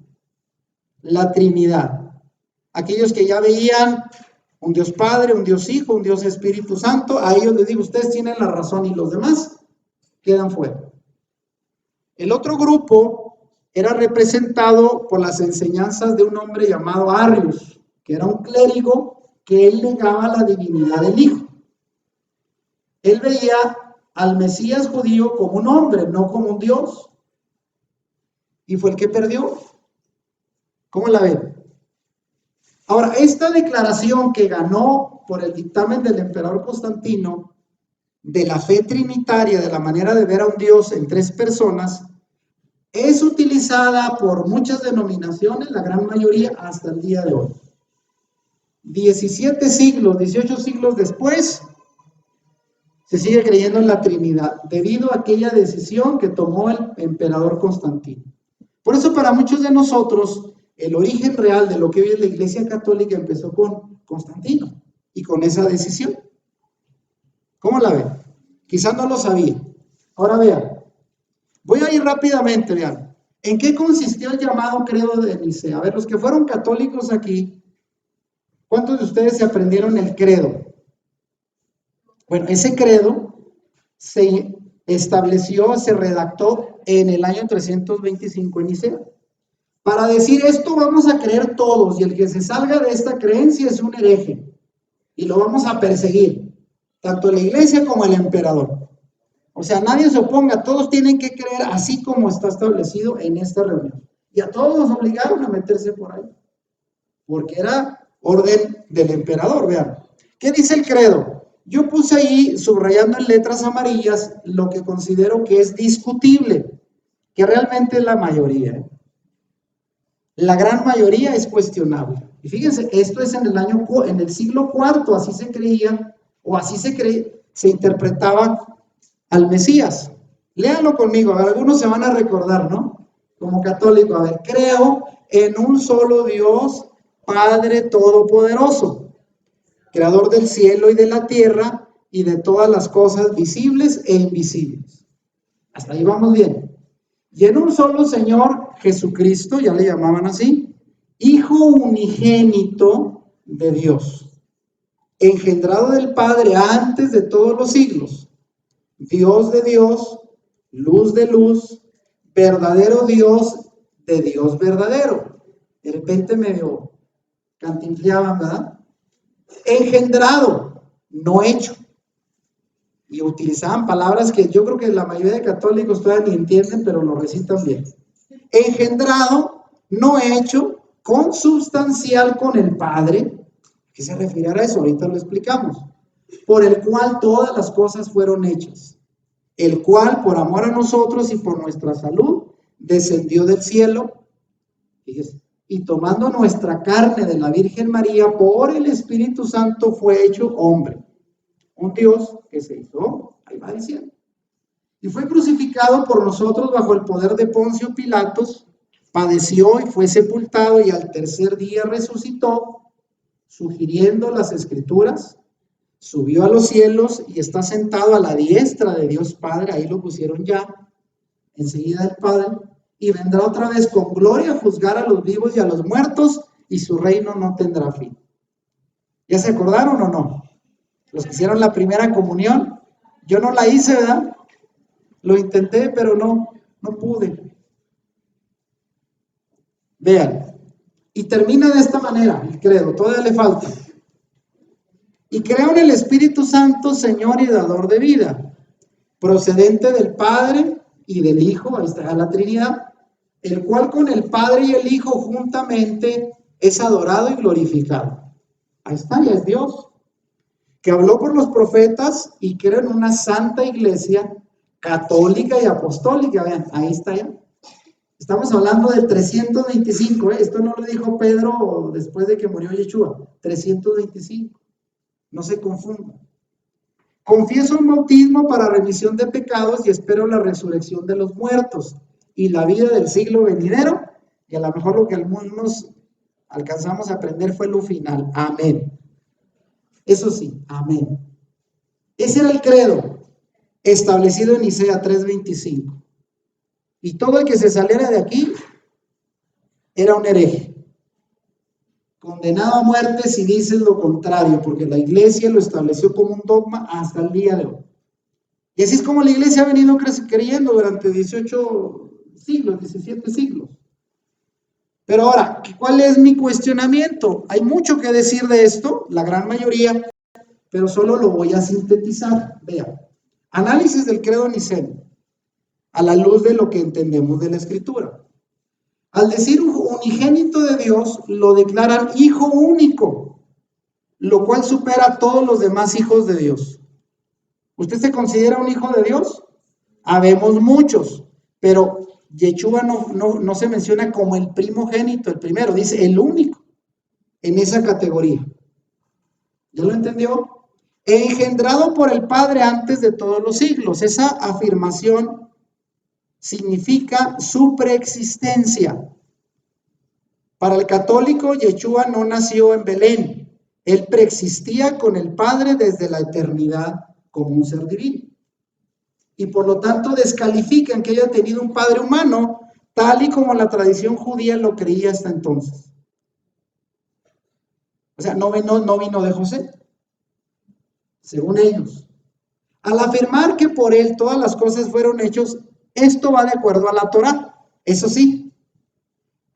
la Trinidad. Aquellos que ya veían un Dios Padre, un Dios Hijo, un Dios Espíritu Santo, a ellos les digo, ustedes tienen la razón, y los demás quedan fuera. El otro grupo era representado por las enseñanzas de un hombre llamado Arrius, que era un clérigo que él negaba la divinidad del Hijo. Él veía al Mesías judío como un hombre, no como un Dios. Y fue el que perdió. ¿Cómo la ven? Ahora, esta declaración que ganó por el dictamen del emperador Constantino de la fe trinitaria, de la manera de ver a un Dios en tres personas, es utilizada por muchas denominaciones, la gran mayoría, hasta el día de hoy. 17 siglos, 18 siglos después, se sigue creyendo en la Trinidad, debido a aquella decisión que tomó el emperador Constantino. Por eso para muchos de nosotros, el origen real de lo que hoy es la Iglesia Católica empezó con Constantino y con esa decisión. ¿Cómo la ven? Quizás no lo sabía. Ahora vean, voy a ir rápidamente, vean. ¿En qué consistió el llamado credo de Nicea? A ver, los que fueron católicos aquí, ¿cuántos de ustedes se aprendieron el credo? Bueno, ese credo se estableció, se redactó en el año 325 en Nicea. Para decir esto vamos a creer todos, y el que se salga de esta creencia es un hereje, y lo vamos a perseguir, tanto la iglesia como el emperador. O sea, nadie se oponga, todos tienen que creer así como está establecido en esta reunión. Y a todos nos obligaron a meterse por ahí, porque era orden del emperador, vean. ¿Qué dice el credo? Yo puse ahí, subrayando en letras amarillas, lo que considero que es discutible, que realmente es la mayoría. La gran mayoría es cuestionable. Y fíjense, esto es en el siglo IV, así se creía, o así se interpretaba al Mesías. Léanlo conmigo, a ver, algunos se van a recordar, ¿no? Como católico, a ver, creo en un solo Dios, Padre Todopoderoso, Creador del cielo y de la tierra y de todas las cosas visibles e invisibles. Hasta ahí vamos bien. Y en un solo Señor Jesucristo, ya le llamaban así, Hijo unigénito de Dios, engendrado del Padre antes de todos los siglos, Dios de Dios, luz de luz, verdadero Dios de Dios verdadero. De repente medio cantinfleaban, ¿verdad? Engendrado, no hecho. Y utilizaban palabras que yo creo que la mayoría de católicos todavía ni entienden, pero lo recitan bien. Engendrado, no hecho, consubstancial con el Padre. ¿Qué se refiere a eso? Ahorita lo explicamos. Por el cual todas las cosas fueron hechas. El cual, por amor a nosotros y por nuestra salud, descendió del cielo, fíjese, y tomando nuestra carne de la Virgen María, por el Espíritu Santo fue hecho hombre. Un Dios que se hizo, ahí va diciendo. Y fue crucificado por nosotros bajo el poder de Poncio Pilatos, padeció y fue sepultado y al tercer día resucitó, sugiriendo las Escrituras, subió a los cielos y está sentado a la diestra de Dios Padre, ahí lo pusieron ya, enseguida el Padre, y vendrá otra vez con gloria a juzgar a los vivos y a los muertos, y su reino no tendrá fin. ¿Ya se acordaron o no? Los que hicieron la primera comunión, yo no la hice, ¿verdad? Lo intenté, pero no pude. Vean, y termina de esta manera, el credo, todavía le falta. Y creo en el Espíritu Santo, Señor y dador de vida, procedente del Padre y del Hijo, ahí está la Trinidad, el cual con el Padre y el Hijo juntamente es adorado y glorificado. Ahí está, ya es Dios, que habló por los profetas y creo en una santa iglesia católica y apostólica. Vean, ahí está ya. Estamos hablando del 325, esto no lo dijo Pedro después de que murió Yeshua, 325. No se confundan. Confieso un bautismo para remisión de pecados y espero la resurrección de los muertos y la vida del siglo venidero, y a lo mejor lo que algunos alcanzamos a aprender fue lo final. Amén. Eso sí, amén. Ese era el credo establecido en Nicea 3:25. Y todo el que se saliera de aquí era un hereje, condenado a muerte si dices lo contrario, porque la iglesia lo estableció como un dogma hasta el día de hoy. Y así es como la iglesia ha venido creyendo durante 18 siglos, 17 siglos. Pero ahora, ¿cuál es mi cuestionamiento? Hay mucho que decir de esto, la gran mayoría, pero solo lo voy a sintetizar. Vean, análisis del credo niceno, a la luz de lo que entendemos de la Escritura. Al decir unigénito de Dios, lo declaran hijo único, lo cual supera a todos los demás hijos de Dios. ¿Usted se considera un hijo de Dios? Habemos muchos, pero Yeshua no se menciona como el primogénito, el primero, dice el único en esa categoría. ¿Ya lo entendió? Engendrado por el Padre antes de todos los siglos. Esa afirmación significa su preexistencia. Para el católico, Yeshua no nació en Belén. Él preexistía con el Padre desde la eternidad como un ser divino. Y por lo tanto descalifican que haya tenido un padre humano, tal y como la tradición judía lo creía hasta entonces. O sea, no vino de José, según ellos. Al afirmar que por él todas las cosas fueron hechas, esto va de acuerdo a la Torá, eso sí.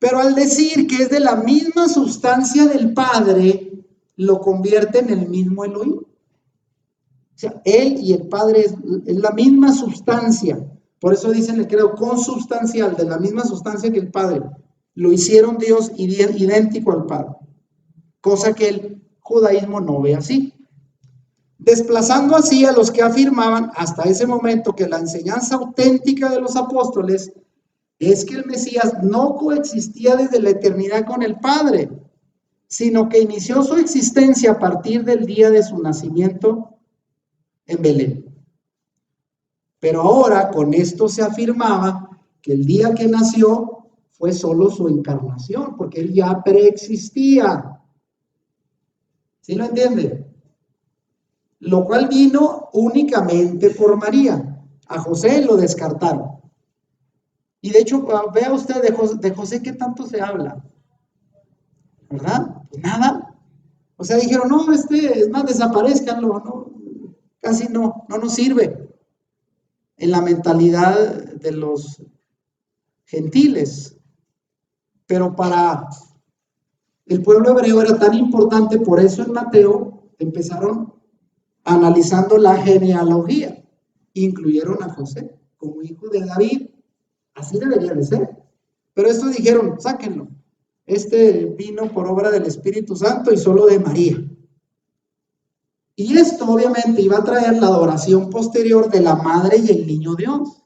Pero al decir que es de la misma sustancia del Padre, lo convierte en el mismo Elohim. O sea, él y el Padre es la misma sustancia. Por eso dicen el credo consubstancial, de la misma sustancia que el Padre. Lo hicieron Dios idéntico al Padre. Cosa que el judaísmo no ve así. Desplazando así a los que afirmaban hasta ese momento que la enseñanza auténtica de los apóstoles es que el Mesías no coexistía desde la eternidad con el Padre, sino que inició su existencia a partir del día de su nacimiento en Belén. Pero ahora con esto se afirmaba que el día que nació fue solo su encarnación, porque él ya preexistía. ¿Sí lo entiende? Lo cual vino únicamente por María. A José lo descartaron. Y de hecho, vea usted de José qué tanto se habla, ¿verdad? Pues nada. O sea, dijeron, no, es más, desaparezcanlo, no, casi no nos sirve en la mentalidad de los gentiles. Pero para el pueblo hebreo era tan importante, por eso en Mateo empezaron analizando la genealogía, incluyeron a José como hijo de David, así debería de ser. Pero estos dijeron, sáquenlo, vino por obra del Espíritu Santo y solo de María. Y esto obviamente iba a traer la adoración posterior de la madre y el niño Dios.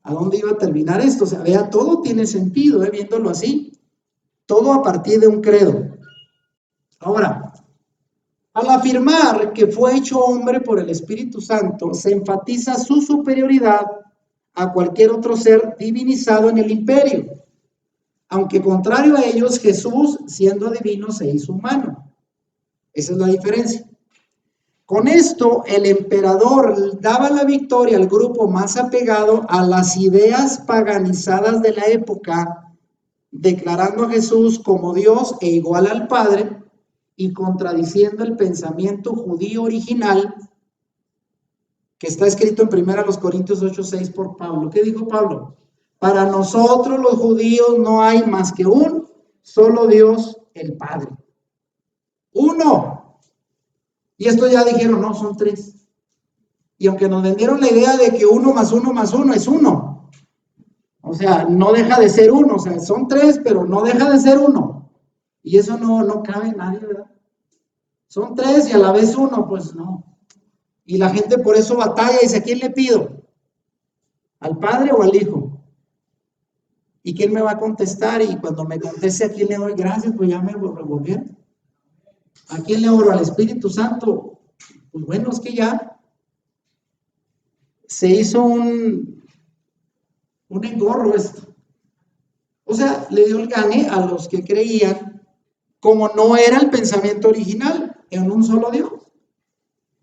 ¿A dónde iba a terminar esto? O sea, vea, todo tiene sentido, viéndolo así. Todo a partir de un credo. Ahora, al afirmar que fue hecho hombre por el Espíritu Santo, se enfatiza su superioridad a cualquier otro ser divinizado en el imperio. Aunque contrario a ellos, Jesús, siendo divino, se hizo humano. Esa es la diferencia. Con esto, el emperador daba la victoria al grupo más apegado a las ideas paganizadas de la época, declarando a Jesús como Dios e igual al Padre y contradiciendo el pensamiento judío original que está escrito en 1 Corintios 8:6 por Pablo. ¿Qué dijo Pablo? Para nosotros los judíos no hay más que un solo Dios, el Padre. Uno. Y esto ya dijeron, no, son tres. Y aunque nos vendieron la idea de que 1 más 1 más 1 es 1. O sea, no deja de ser 1. O sea, son tres, pero no deja de ser 1. Y eso no cabe en nadie, ¿verdad? Son tres y a la vez 1, pues no. Y la gente por eso batalla y dice, ¿a quién le pido? ¿Al Padre o al Hijo? ¿Y quién me va a contestar? Y cuando me conteste, ¿a quién le doy gracias? Pues ya me revolvieron. ¿A quién le oro? ¿Al Espíritu Santo? Pues bueno, es que ya se hizo un engorro esto. O sea, le dio el gane a los que creían, como no era el pensamiento original, en un solo Dios.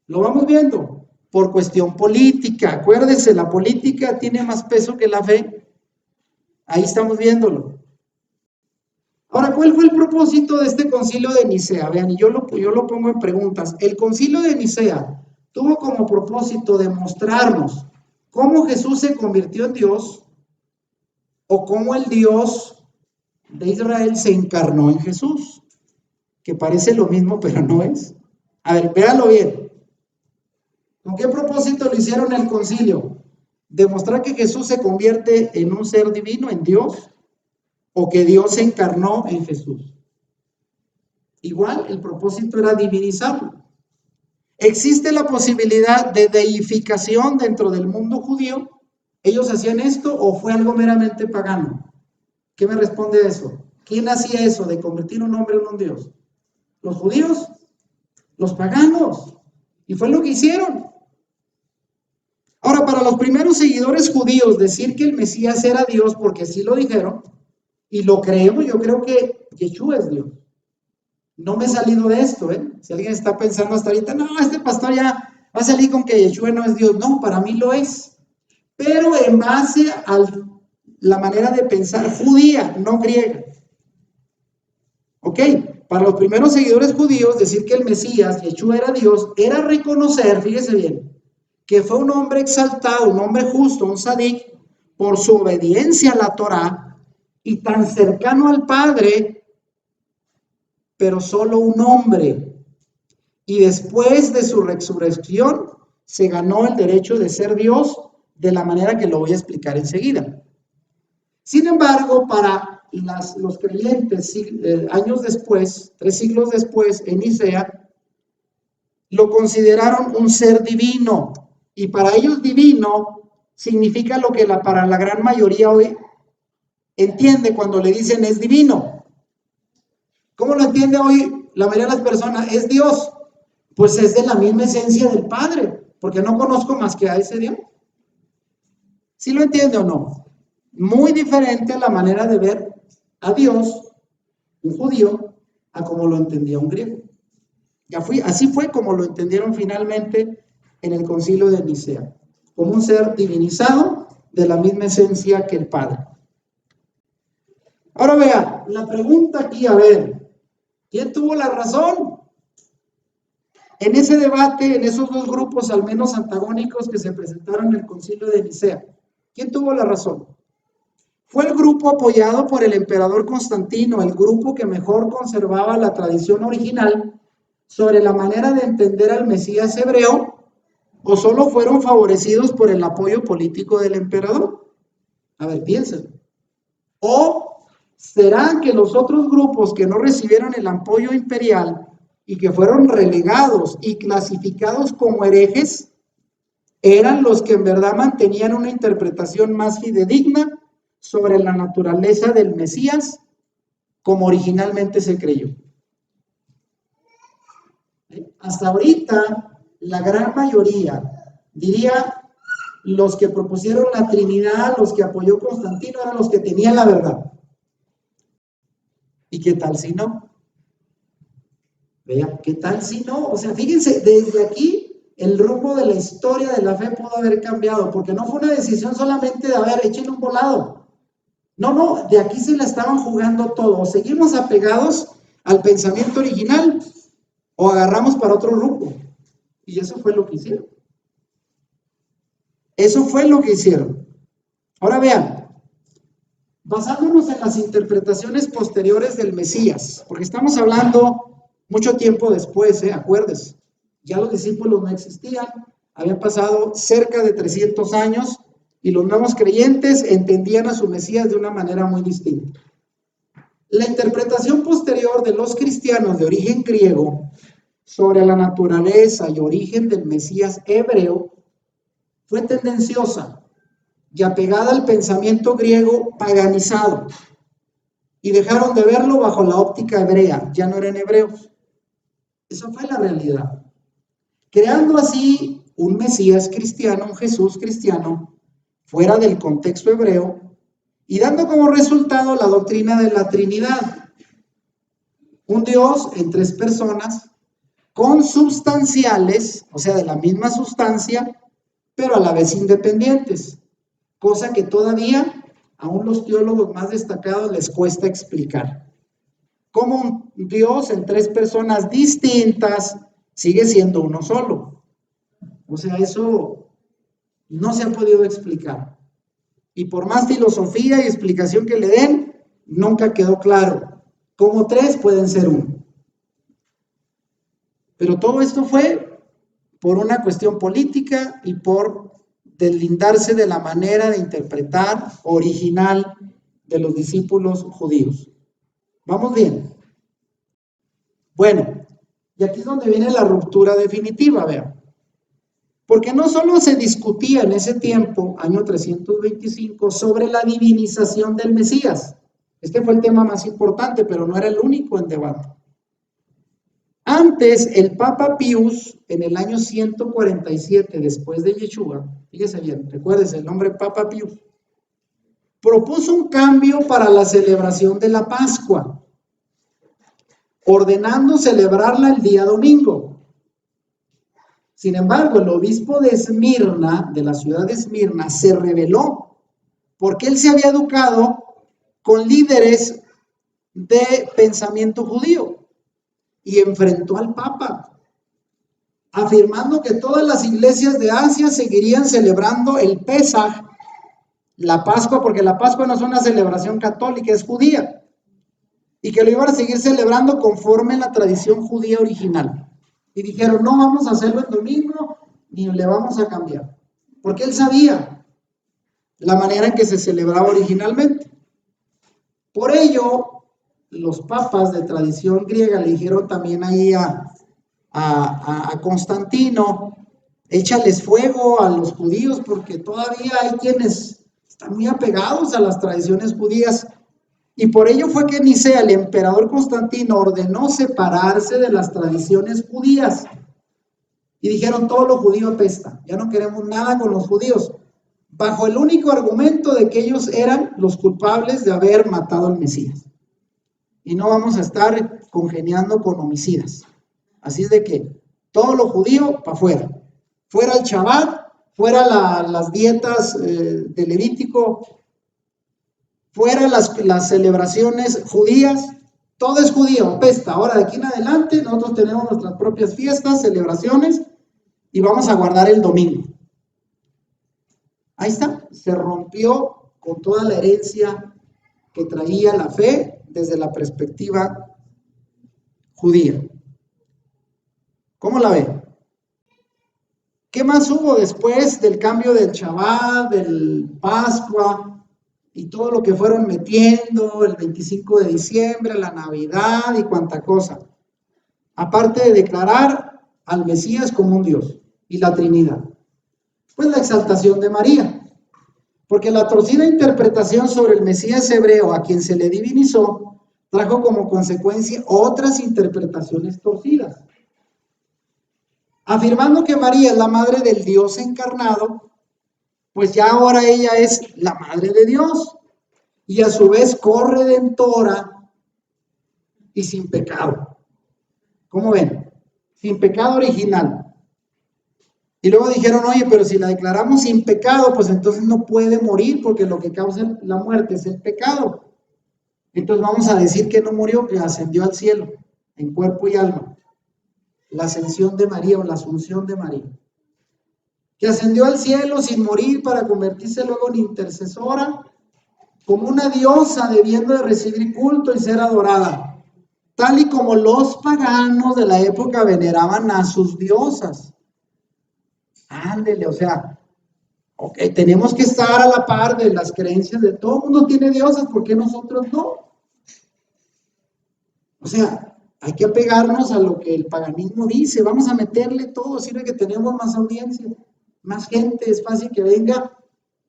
Lo vamos viendo por cuestión política. Acuérdense, la política tiene más peso que la fe. Ahí estamos viéndolo. Ahora, ¿cuál fue el propósito de este concilio de Nicea? Vean, y yo lo pongo en preguntas. El concilio de Nicea tuvo como propósito demostrarnos cómo Jesús se convirtió en Dios o cómo el Dios de Israel se encarnó en Jesús, que parece lo mismo, pero no es. A ver, véanlo bien. ¿Con qué propósito lo hicieron el concilio? ¿Demostrar que Jesús se convierte en un ser divino, en Dios? ¿O que Dios se encarnó en Jesús? Igual, el propósito era divinizarlo. ¿Existe la posibilidad de deificación dentro del mundo judío? ¿Ellos hacían esto o fue algo meramente pagano? ¿Qué me responde eso? ¿Quién hacía eso de convertir un hombre en un dios? ¿Los judíos? Los paganos. Y fue lo que hicieron. Ahora, para los primeros seguidores judíos, decir que el Mesías era Dios, porque sí lo dijeron, y lo creemos, yo creo que Yeshua es Dios. No me he salido de esto, ¿eh? Si alguien está pensando hasta ahorita, no, este pastor ya va a salir con que Yeshua no es Dios. No, para mí lo es. Pero en base a la manera de pensar judía, no griega. ¿Ok? Para los primeros seguidores judíos, decir que el Mesías, Yeshua, era Dios, era reconocer, fíjese bien, que fue un hombre exaltado, un hombre justo, un sadik, por su obediencia a la Torá y tan cercano al Padre, pero solo un hombre. Y después de su resurrección, se ganó el derecho de ser Dios de la manera que lo voy a explicar enseguida. Sin embargo, para los creyentes años después, 3 siglos después, en Nicea, lo consideraron un ser divino. Y para ellos divino significa lo que para la gran mayoría hoy entiende cuando le dicen es divino. ¿Cómo lo entiende hoy la mayoría de las personas? Es Dios. Pues es de la misma esencia del Padre, porque no conozco más que a ese Dios. ¿Sí lo entiende o no? Muy diferente a la manera de ver a Dios, un judío, a como lo entendía un griego. Así fue como lo entendieron finalmente en el concilio de Nicea, como un ser divinizado de la misma esencia que el Padre. Ahora vea, la pregunta aquí, a ver, ¿quién tuvo la razón? En ese debate, en esos dos grupos al menos antagónicos que se presentaron en el concilio de Nicea, ¿quién tuvo la razón? Fue el grupo apoyado por el emperador Constantino, el grupo que mejor conservaba la tradición original sobre la manera de entender al Mesías hebreo, o solo fueron favorecidos por el apoyo político del emperador. A ver, piensen. ¿O será que los otros grupos que no recibieron el apoyo imperial y que fueron relegados y clasificados como herejes, eran los que en verdad mantenían una interpretación más fidedigna sobre la naturaleza del Mesías como originalmente se creyó? Hasta ahorita, la gran mayoría, diría, los que propusieron la Trinidad, los que apoyó Constantino, eran los que tenían la verdad. ¿Y qué tal si no? Vean, ¿qué tal si no? O sea, fíjense, desde aquí el rumbo de la historia de la fe pudo haber cambiado, porque no fue una decisión solamente de, a ver, échenle un volado. No, de aquí se la estaban jugando todo. O seguimos apegados al pensamiento original o agarramos para otro rumbo. Y eso fue lo que hicieron. Eso fue lo que hicieron. Ahora vean, basándonos en las interpretaciones posteriores del Mesías, porque estamos hablando mucho tiempo después, acuérdense, ya los discípulos no existían, habían pasado cerca de 300 años y los nuevos creyentes entendían a su Mesías de una manera muy distinta. La interpretación posterior de los cristianos de origen griego sobre la naturaleza y origen del Mesías hebreo fue tendenciosa y apegada al pensamiento griego paganizado, y dejaron de verlo bajo la óptica hebrea, ya no eran hebreos. Esa fue la realidad, creando así un Mesías cristiano, un Jesús cristiano, fuera del contexto hebreo, y dando como resultado la doctrina de la Trinidad, un Dios en 3 personas, consubstanciales, o sea, de la misma sustancia, pero a la vez independientes, cosa que todavía aún los teólogos más destacados les cuesta explicar. Cómo un Dios en 3 personas distintas sigue siendo uno solo. O sea, eso no se ha podido explicar. Y por más filosofía y explicación que le den, nunca quedó claro cómo 3 pueden ser uno. Pero todo esto fue por una cuestión política y por deslindarse de la manera de interpretar original de los discípulos judíos. ¿Vamos bien? Bueno, Y aquí es donde viene la ruptura definitiva, vean. Porque no solo se discutía en ese tiempo, año 325, sobre la divinización del Mesías. Este fue el tema más importante, pero no era el único en debate. Antes, el Papa Pius, en el año 147 después de Yeshua, fíjese bien, recuérdese el nombre Papa Pius, propuso un cambio para la celebración de la Pascua, ordenando celebrarla el día domingo. Sin embargo, el obispo de Esmirna, de la ciudad de Esmirna, se rebeló porque él se había educado con líderes de pensamiento judío y enfrentó al Papa, afirmando que todas las iglesias de Asia seguirían celebrando el Pesaj, la Pascua, porque la Pascua no es una celebración católica, es judía, y que lo iban a seguir celebrando conforme a la tradición judía original. Y dijeron, no vamos a hacerlo el domingo, ni le vamos a cambiar. Porque él sabía la manera en que se celebraba originalmente. Por ello, los papas de tradición griega le dijeron también ahí a Constantino, échales fuego a los judíos, porque todavía hay quienes están muy apegados a las tradiciones judías. Y por ello fue que Nicea, el emperador Constantino, ordenó separarse de las tradiciones judías. Y dijeron, todo lo judío apesta, ya no queremos nada con los judíos, bajo el único argumento de que ellos eran los culpables de haber matado al Mesías. Y no vamos a estar congeniando con homicidas. Así es de que todo lo judío para afuera. Fuera el Shabbat, fuera las dietas de Levítico, fuera las celebraciones judías, todo es judío, apesta. Ahora de aquí en adelante nosotros tenemos nuestras propias fiestas, celebraciones y vamos a guardar el domingo. Ahí está, se rompió con toda la herencia que traía la fe desde la perspectiva judía. ¿Cómo la ve? ¿Qué más hubo después del cambio del Shabbat, del Pascua y todo lo que fueron metiendo el 25 de diciembre, la Navidad y cuanta cosa? Aparte de declarar al Mesías como un Dios y la Trinidad. Pues la exaltación de María. Porque la torcida interpretación sobre el Mesías hebreo a quien se le divinizó trajo como consecuencia otras interpretaciones torcidas. Afirmando que María es la madre del Dios encarnado, pues ya ahora ella es la madre de Dios y a su vez corredentora y sin pecado. ¿Cómo ven? Sin pecado original. Y luego dijeron, oye, pero si la declaramos sin pecado, pues entonces no puede morir porque lo que causa la muerte es el pecado. Entonces vamos a decir que no murió, que ascendió al cielo en cuerpo y alma. La ascensión de María o la asunción de María. Que ascendió al cielo sin morir para convertirse luego en intercesora, como una diosa debiendo de recibir culto y ser adorada, tal y como los paganos de la época veneraban a sus diosas. Ándele, o sea, okay, tenemos que estar a la par de las creencias de todo el mundo tiene diosas, ¿por qué nosotros no? O sea, hay que apegarnos a lo que el paganismo dice, vamos a meterle todo, sirve que tenemos más audiencia, más gente, es fácil que venga,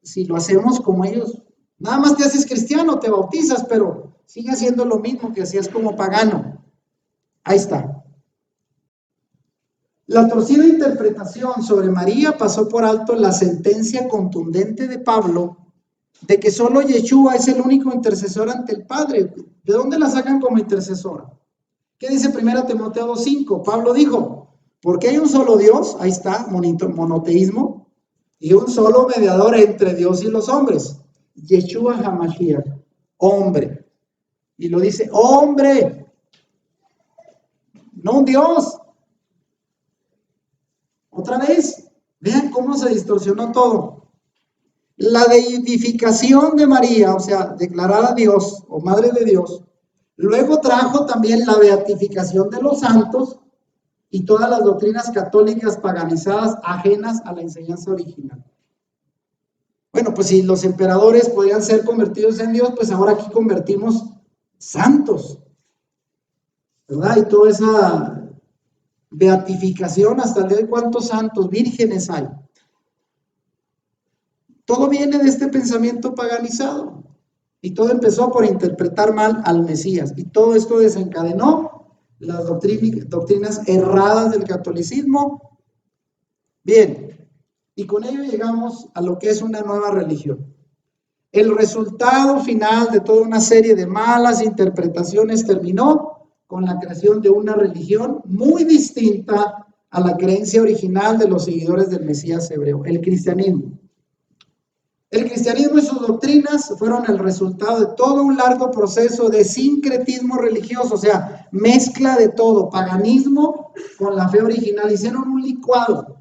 si lo hacemos como ellos, nada más te haces cristiano, te bautizas, pero sigue haciendo lo mismo que hacías como pagano. Ahí está. La torcida interpretación sobre María pasó por alto la sentencia contundente de Pablo de que solo Yeshua es el único intercesor ante el Padre. ¿De dónde la sacan como intercesora? ¿Qué dice 1 Timoteo 2:5? Pablo dijo, porque hay un solo Dios, ahí está, monoteísmo, y un solo mediador entre Dios y los hombres, Yeshua HaMashiach, hombre. Y lo dice, hombre, no un Dios. Otra vez, vean cómo se distorsionó todo. La deificación de María, o sea, declarar a Dios o Madre de Dios, luego trajo también la beatificación de los santos y todas las doctrinas católicas paganizadas ajenas a la enseñanza original. Bueno, pues si los emperadores podían ser convertidos en Dios, pues ahora aquí convertimos santos, ¿verdad? Y toda esa beatificación hasta el día de hoy, ¿cuántos santos, vírgenes hay? Todo viene de este pensamiento paganizado. Y todo empezó por interpretar mal al Mesías. Y todo esto desencadenó las doctrinas erradas del catolicismo. Bien, y con ello llegamos a lo que es una nueva religión. El resultado final de toda una serie de malas interpretaciones terminó con la creación de una religión muy distinta a la creencia original de los seguidores del Mesías hebreo, el cristianismo. El cristianismo y sus doctrinas fueron el resultado de todo un largo proceso de sincretismo religioso, o sea, mezcla de todo, paganismo con la fe original. Hicieron un licuado,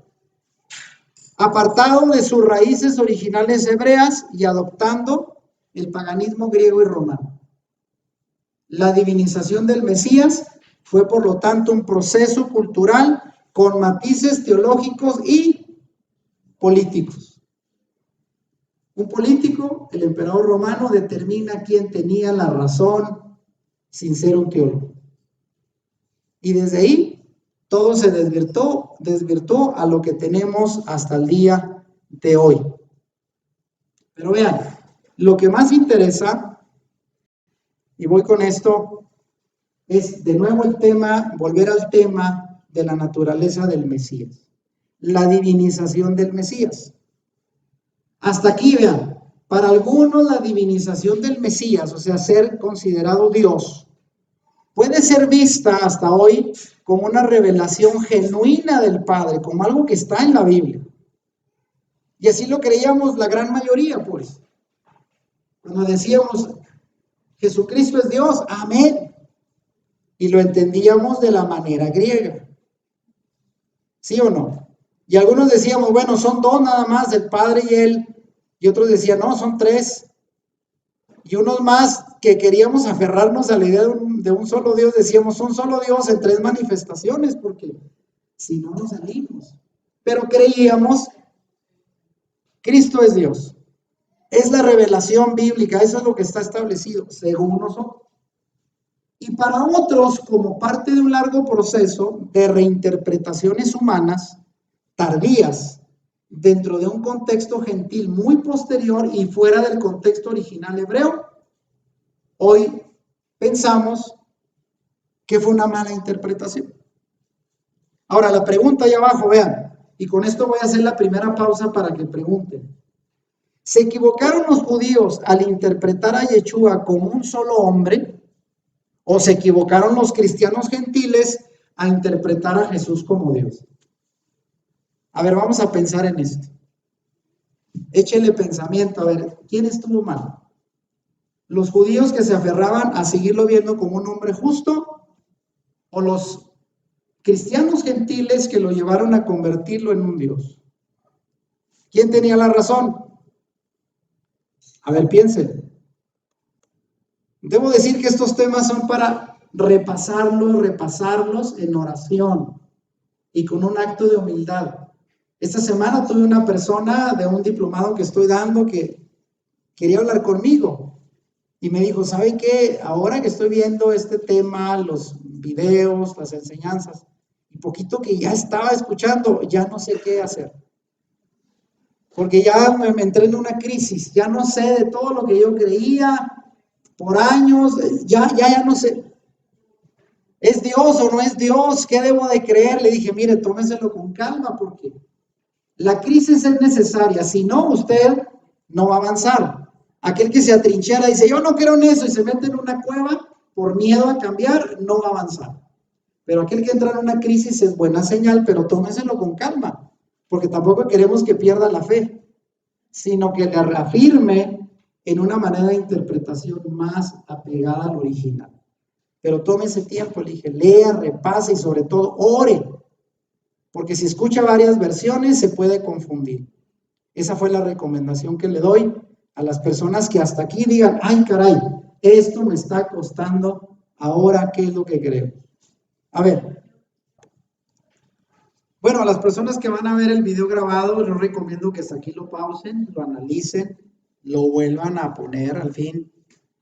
apartado de sus raíces originales hebreas y adoptando el paganismo griego y romano. La divinización del Mesías fue, por lo tanto, un proceso cultural con matices teológicos y políticos. Un político, el emperador romano, determina quién tenía la razón sin ser un teólogo. Y desde ahí todo se desvirtuó a lo que tenemos hasta el día de hoy. Pero vean, lo que más interesa, y voy con esto, es de nuevo volver al tema de la naturaleza del Mesías, la divinización del Mesías. Hasta aquí, vean, para algunos la divinización del Mesías, o sea, ser considerado Dios, puede ser vista hasta hoy como una revelación genuina del Padre, como algo que está en la Biblia. Y así lo creíamos la gran mayoría, pues. Cuando decíamos, Jesucristo es Dios, amén. Y lo entendíamos de la manera griega. ¿Sí o no? Y algunos decíamos, bueno, son dos nada más, el Padre y Él. Y otros decían, no, son tres. Y unos más que queríamos aferrarnos a la idea de un solo Dios, decíamos, un solo Dios en tres manifestaciones, porque si no nos salimos. Pero creíamos, Cristo es Dios. Es la revelación bíblica, eso es lo que está establecido, según nosotros. Y para otros, como parte de un largo proceso de reinterpretaciones humanas, tardías, dentro de un contexto gentil muy posterior y fuera del contexto original hebreo, hoy pensamos que fue una mala interpretación. Ahora, la pregunta ahí abajo, vean, y con esto voy a hacer la primera pausa para que pregunten. ¿Se equivocaron los judíos al interpretar a Yeshua como un solo hombre? ¿O se equivocaron los cristianos gentiles a interpretar a Jesús como Dios? A ver, vamos a pensar en esto. Échele pensamiento, a ver, ¿quién estuvo mal? ¿Los judíos que se aferraban a seguirlo viendo como un hombre justo? ¿O los cristianos gentiles que lo llevaron a convertirlo en un Dios? ¿Quién tenía la razón? A ver, piensen. Debo decir que estos temas son para repasarlos en oración y con un acto de humildad. Esta semana tuve una persona de un diplomado que estoy dando que quería hablar conmigo y me dijo, ¿sabe qué? Ahora que estoy viendo este tema, los videos, las enseñanzas, y poquito que ya estaba escuchando, ya no sé qué hacer. Porque ya me entré en una crisis, ya no sé de todo lo que yo creía por años, ya no sé. ¿Es Dios o no es Dios? ¿Qué debo de creer? Le dije, mire, tómeselo con calma porque la crisis es necesaria. Si no, usted no va a avanzar. Aquel que se atrinchera y dice, yo no creo en eso y se mete en una cueva por miedo a cambiar, no va a avanzar. Pero aquel que entra en una crisis es buena señal, pero tómeselo con calma, porque tampoco queremos que pierda la fe, sino que le reafirme en una manera de interpretación más apegada al original. Pero tome ese tiempo, le dije, lea, repase y sobre todo ore, porque si escucha varias versiones se puede confundir. Esa fue la recomendación que le doy a las personas que hasta aquí digan, ay caray, esto me está costando, ahora qué es lo que creo. A ver, bueno, a las personas que van a ver el video grabado, les recomiendo que hasta aquí lo pausen, lo analicen, lo vuelvan a poner, al fin,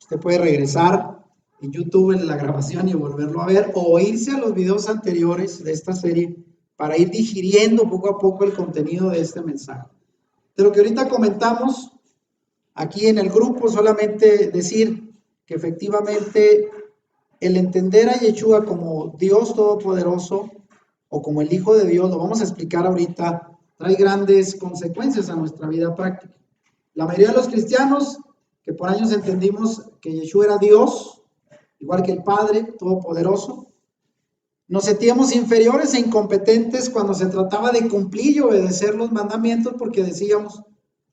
usted puede regresar en YouTube en la grabación y volverlo a ver, o irse a los videos anteriores de esta serie para ir digiriendo poco a poco el contenido de este mensaje. De lo que ahorita comentamos aquí en el grupo, solamente decir que efectivamente el entender a Yeshua como Dios Todopoderoso o como el Hijo de Dios, lo vamos a explicar ahorita, trae grandes consecuencias a nuestra vida práctica. La mayoría de los cristianos que por años entendimos que Yeshua era Dios, igual que el Padre Todopoderoso, nos sentíamos inferiores e incompetentes cuando se trataba de cumplir y obedecer los mandamientos porque decíamos,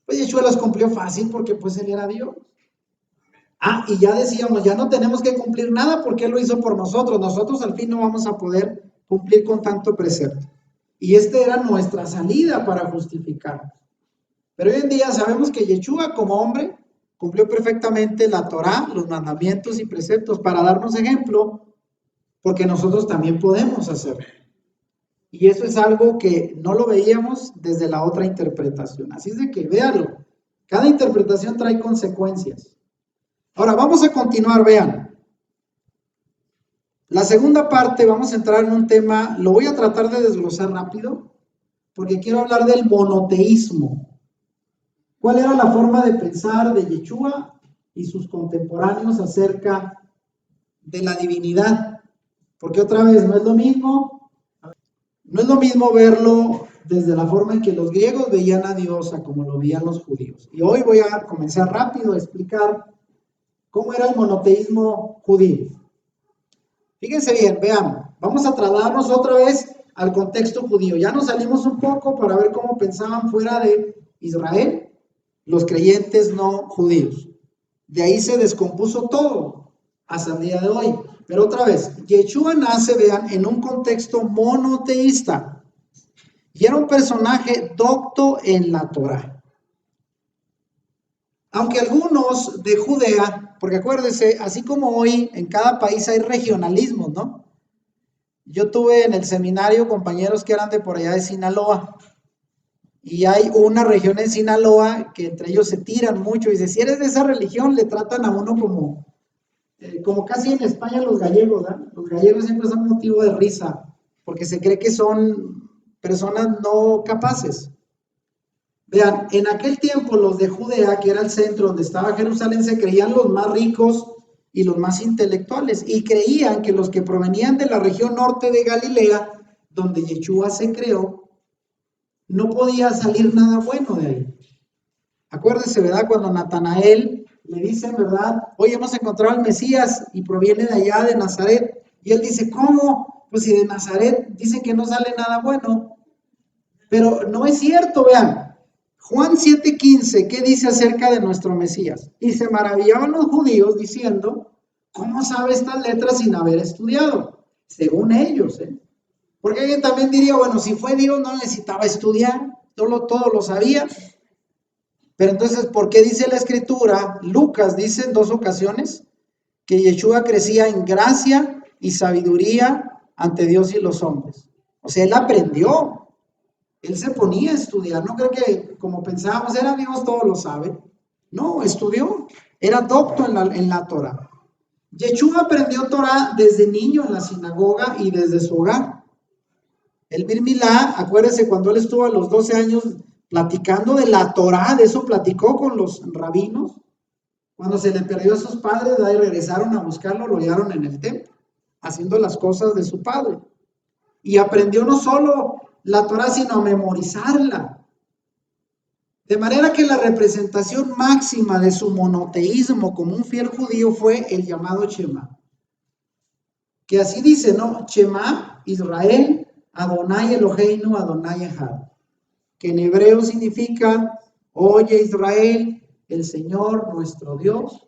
pues Yeshua los cumplió fácil porque pues Él era Dios. Y ya decíamos, ya no tenemos que cumplir nada porque Él lo hizo por nosotros. Nosotros al fin no vamos a poder cumplir con tanto precepto. Y esta era nuestra salida para justificarnos. Pero hoy en día sabemos que Yeshua como hombre cumplió perfectamente la Torá, los mandamientos y preceptos para darnos ejemplo, porque nosotros también podemos hacerlo. Y eso es algo que no lo veíamos desde la otra interpretación. Así es de que véanlo. Cada interpretación trae consecuencias. Ahora vamos a continuar, vean. La segunda parte, vamos a entrar en un tema, lo voy a tratar de desglosar rápido, porque quiero hablar del monoteísmo. ¿Cuál era la forma de pensar de Yeshua y sus contemporáneos acerca de la divinidad? Porque otra vez, no es lo mismo verlo desde la forma en que los griegos veían a Dios a como lo veían los judíos. Y hoy voy a comenzar rápido a explicar cómo era el monoteísmo judío. Fíjense bien, veamos, vamos a trasladarnos otra vez al contexto judío. Ya nos salimos un poco para ver cómo pensaban fuera de Israel los creyentes no judíos. De ahí se descompuso todo hasta el día de hoy. Pero otra vez, Yeshua nace, vean, en un contexto monoteísta y era un personaje docto en la Torá. Aunque algunos de Judea, porque acuérdense, así como hoy en cada país hay regionalismos, ¿no? Yo tuve en el seminario compañeros que eran de por allá de Sinaloa y hay una región en Sinaloa que entre ellos se tiran mucho y dice, si eres de esa religión le tratan a uno como casi en España los gallegos, ¿no? Los gallegos siempre son motivo de risa porque se cree que son personas no capaces. Vean, en aquel tiempo los de Judea, que era el centro donde estaba Jerusalén, se creían los más ricos y los más intelectuales y creían que los que provenían de la región norte de Galilea, donde Yeshua se creó, no podía salir nada bueno de ahí. Acuérdense, ¿verdad? Cuando Natanael le dicen, ¿verdad? Hoy hemos encontrado al Mesías y proviene de allá de Nazaret. Y él dice, ¿cómo? Pues si de Nazaret dicen que no sale nada bueno. Pero no es cierto, vean. Juan 7:15, ¿qué dice acerca de nuestro Mesías? Y se maravillaban los judíos diciendo, ¿cómo sabe estas letras sin haber estudiado? Según ellos, ¿eh? Porque alguien también diría, bueno, si fue Dios no necesitaba estudiar, todo lo sabía. Pero entonces, ¿por qué dice la Escritura? Lucas dice en 2 ocasiones que Yeshua crecía en gracia y sabiduría ante Dios y los hombres. O sea, él aprendió. Él se ponía a estudiar, no creo que como pensábamos, era Dios, todo lo sabe. No, estudió, era docto en la Torah. Yeshua aprendió Torah desde niño en la sinagoga y desde su hogar. El Bir Milá, acuérdense cuando él estuvo a los 12 años platicando de la Torah, de eso platicó con los rabinos. Cuando se le perdió a sus padres, de ahí regresaron a buscarlo, lo hallaron en el templo, haciendo las cosas de su padre. Y aprendió no solo la Torah, sino a memorizarla. De manera que la representación máxima de su monoteísmo como un fiel judío fue el llamado Shema. Que así dice, ¿no? Shema, Israel, Adonai Eloheinu, Adonai Echad. Que en hebreo significa, oye Israel, el Señor nuestro Dios,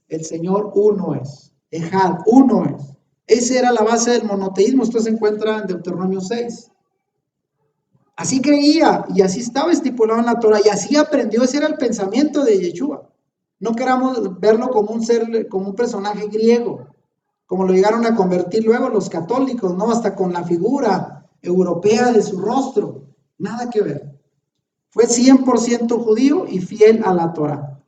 el Señor uno es. Echad, uno es. Esa era la base del monoteísmo, esto se encuentra en Deuteronomio 6. Así creía y así estaba estipulado en la Torah y así aprendió, ese era el pensamiento de Yeshua. No queramos verlo como un ser, como un personaje griego, como lo llegaron a convertir luego los católicos, ¿no? Hasta con la figura europea de su rostro, nada que ver. Fue 100% judío y fiel a la Torah.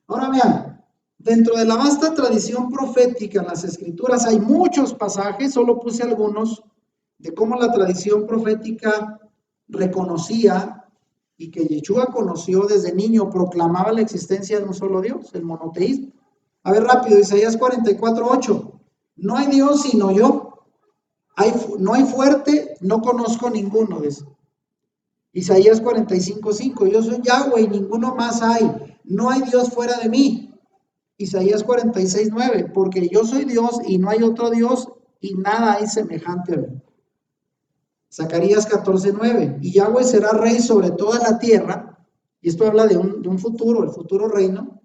Ahora vean, Dentro de la vasta tradición profética en las escrituras hay muchos pasajes, solo puse algunos, de cómo la tradición profética reconocía y que Yeshua conoció desde niño, proclamaba la existencia de un solo Dios, el monoteísmo. A ver rápido, Isaías 44:8. No hay Dios sino yo. No hay fuerte, no conozco ninguno de esos. Isaías 45:5. Yo soy Yahweh y ninguno más hay. No hay Dios fuera de mí. Isaías 46:9. Porque yo soy Dios y no hay otro Dios y nada hay semejante a mí. Zacarías 14:9. Y Yahweh será rey sobre toda la tierra. Y esto habla de un futuro, el futuro reino.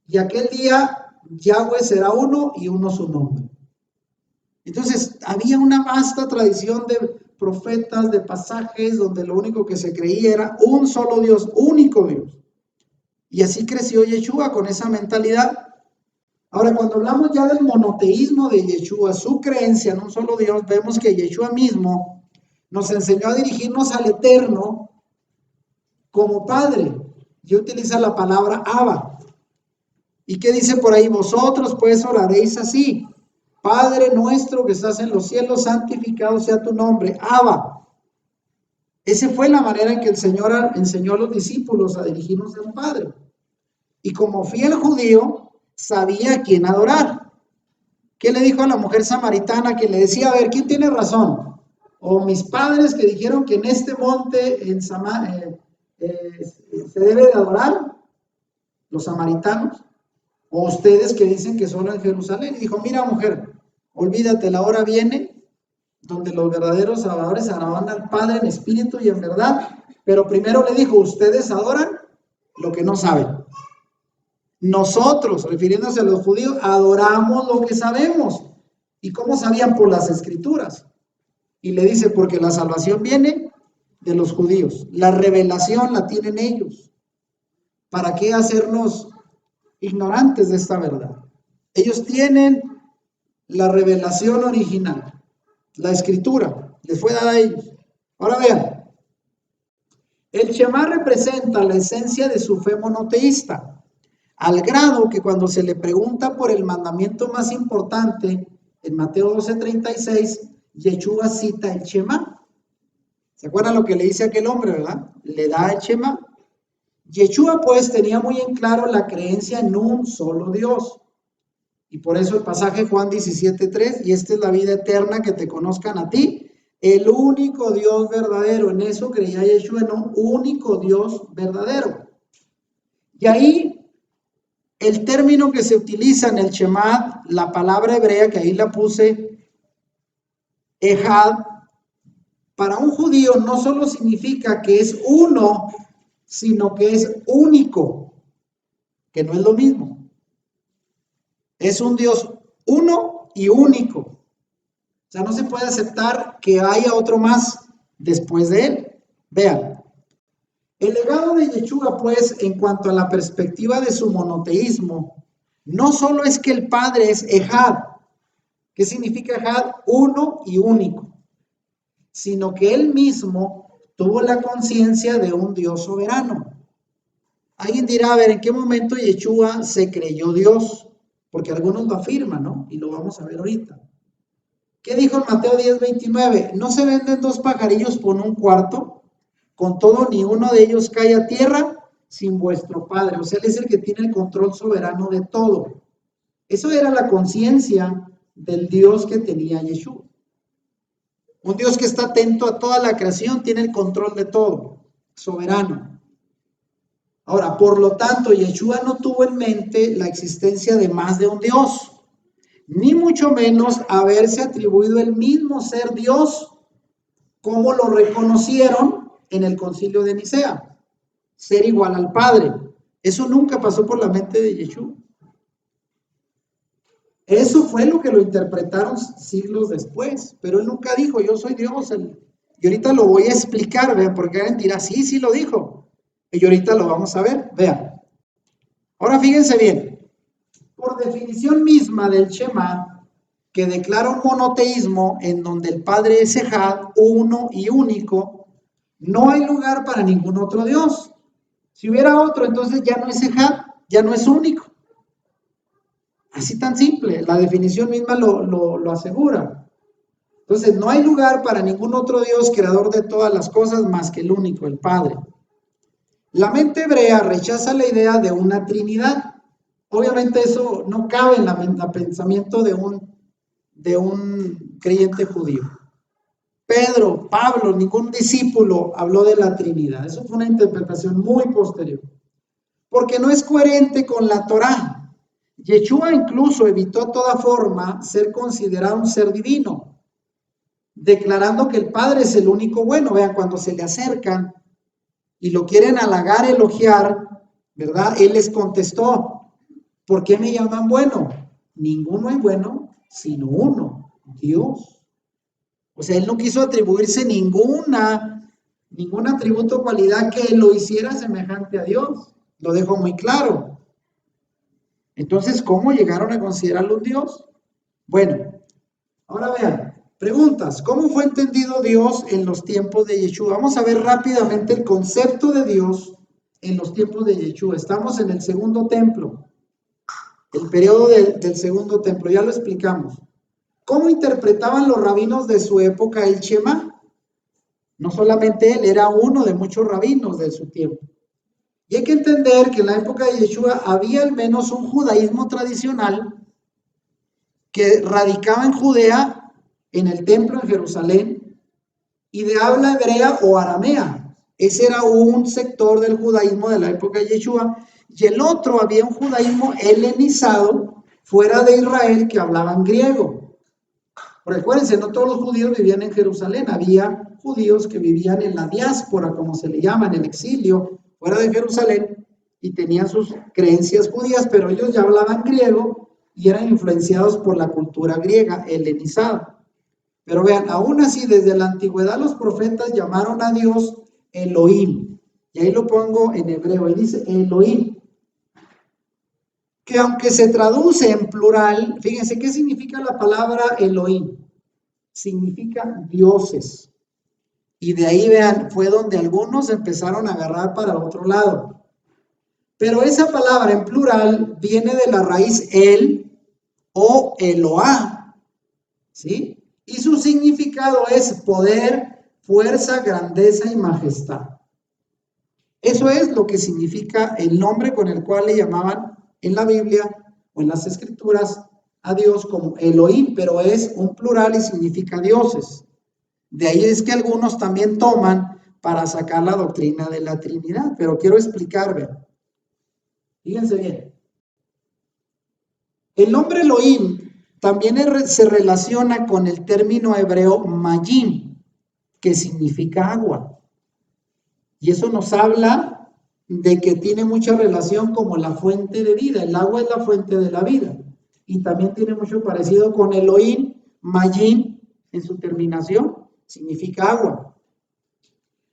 Y aquel día Yahweh será uno y uno su nombre. Entonces, había una vasta tradición de profetas, de pasajes, donde lo único que se creía era un solo Dios, único Dios. Y así creció Yeshua con esa mentalidad. Ahora, cuando hablamos ya del monoteísmo de Yeshua, su creencia en un solo Dios, vemos que Yeshua mismo nos enseñó a dirigirnos al Eterno como Padre. Y utiliza la palabra Abba. ¿Y qué dice por ahí? Vosotros pues oraréis así: Padre nuestro que estás en los cielos, santificado sea tu nombre. Abba. Esa fue la manera en que el Señor enseñó a los discípulos a dirigirnos al Padre. Y como fiel judío, sabía a quién adorar. ¿Qué le dijo a la mujer samaritana que le decía, a ver, ¿quién tiene razón? O mis padres que dijeron que en este monte se debe de adorar, los samaritanos, o ustedes que dicen que solo en Jerusalén. Y dijo, mira mujer, olvídate, la hora viene donde los verdaderos adoradores adoran al Padre en espíritu y en verdad. Pero primero le dijo, ustedes adoran lo que no saben. Nosotros, refiriéndose a los judíos, adoramos lo que sabemos. ¿Y cómo sabían? Por las escrituras. Y le dice, porque la salvación viene de los judíos. La revelación la tienen ellos. ¿Para qué hacernos ignorantes de esta verdad? Ellos tienen la revelación original. La escritura les fue dada a ellos. Ahora vean, el Shema representa la esencia de su fe monoteísta, al grado que cuando se le pregunta por el mandamiento más importante, en Mateo 12:36, Yeshua cita el Shema. ¿Se acuerdan lo que le dice aquel hombre, verdad? Le da el Shema. Yeshua pues tenía muy en claro la creencia en un solo Dios. Y por eso el pasaje Juan 17:3, y esta es la vida eterna, que te conozcan a ti, el único Dios verdadero. En eso creía Yeshua, en un único Dios verdadero. Y ahí el término que se utiliza en el Shema, la palabra hebrea, que ahí la puse, Ejad, para un judío no solo significa que es uno, sino que es único, que no es lo mismo. Es un Dios uno y único. O sea, no se puede aceptar que haya otro más después de él. Vean, el legado de Yeshua, pues, en cuanto a la perspectiva de su monoteísmo, no solo es que el Padre es Ejad. ¿Qué significa Ejad? Uno y único. Sino que él mismo tuvo la conciencia de un Dios soberano. Alguien dirá, a ver, ¿en qué momento Yeshua se creyó Dios? Porque algunos lo afirman, ¿no? Y lo vamos a ver ahorita. ¿Qué dijo en Mateo 10:29? ¿No se venden dos pajarillos por un cuarto? Con todo, ni uno de ellos cae a tierra sin vuestro Padre. O sea, él es el que tiene el control soberano de todo. Eso era la conciencia del Dios que tenía Yeshua. Un Dios que está atento a toda la creación, tiene el control de todo, soberano. Ahora, por lo tanto, Yeshua no tuvo en mente la existencia de más de un Dios, ni mucho menos haberse atribuido el mismo ser Dios, como lo reconocieron en el Concilio de Nicea, ser igual al Padre. Eso nunca pasó por la mente de Yeshua. Eso fue lo que lo interpretaron siglos después, pero él nunca dijo, yo soy Dios. Y ahorita lo voy a explicar, vean, porque alguien dirá, sí lo dijo. Y ahorita lo vamos a ver, vean. Ahora fíjense bien, por definición misma del Shema, que declara un monoteísmo en donde el Padre es Ejad, uno y único, no hay lugar para ningún otro Dios. Si hubiera otro, entonces ya no es Ejad, ya no es único. Así tan simple, la definición misma lo asegura. Entonces, no hay lugar para ningún otro Dios creador de todas las cosas más que el único, el Padre. La mente hebrea rechaza la idea de una Trinidad. Obviamente eso no cabe en el pensamiento de un creyente judío. Pedro, Pablo, ningún discípulo habló de la Trinidad. Eso fue una interpretación muy posterior. Porque no es coherente con la Torá. Yeshua incluso evitó toda forma ser considerado un ser divino, declarando que el Padre es el único bueno. Vean, cuando se le acercan y lo quieren halagar, elogiar, ¿verdad? Él les contestó, ¿por qué me llaman bueno? Ninguno es bueno, sino uno, Dios. O sea, él no quiso atribuirse ningún atributo o cualidad que lo hiciera semejante a Dios. Lo dejó muy claro. Entonces, ¿cómo llegaron a considerarlo un Dios? Bueno, ahora vean, preguntas. ¿Cómo fue entendido Dios en los tiempos de Yeshua? Vamos a ver rápidamente el concepto de Dios en los tiempos de Yeshua. Estamos en el segundo templo, el periodo del segundo templo, ya lo explicamos. ¿Cómo interpretaban los rabinos de su época el Shema? No solamente él, era uno de muchos rabinos de su tiempo. Y hay que entender que en la época de Yeshua había al menos un judaísmo tradicional que radicaba en Judea, en el templo en Jerusalén, y de habla hebrea o aramea. Ese era un sector del judaísmo de la época de Yeshua. Y el otro, había un judaísmo helenizado fuera de Israel que hablaban griego. Recuérdense, no todos los judíos vivían en Jerusalén, había judíos que vivían en la diáspora, como se le llama, en el exilio, fuera de Jerusalén, y tenían sus creencias judías, pero ellos ya hablaban griego y eran influenciados por la cultura griega, helenizada. Pero vean, aún así, desde la antigüedad los profetas llamaron a Dios Elohim, y ahí lo pongo en hebreo, y dice Elohim, que aunque se traduce en plural, fíjense qué significa la palabra Elohim, significa dioses. Y de ahí, vean, fue donde algunos empezaron a agarrar para otro lado. Pero esa palabra en plural viene de la raíz el o Eloah, ¿sí? Y su significado es poder, fuerza, grandeza y majestad. Eso es lo que significa el nombre con el cual le llamaban en la Biblia o en las Escrituras a Dios como Elohim, pero es un plural y significa dioses. De ahí es que algunos también toman para sacar la doctrina de la Trinidad, pero quiero explicarme. Fíjense bien. El nombre Elohim también se relaciona con el término hebreo mayim, que significa agua. Y eso nos habla de que tiene mucha relación como la fuente de vida. El agua es la fuente de la vida. Y también tiene mucho parecido con Elohim, mayim, en su terminación, significa agua.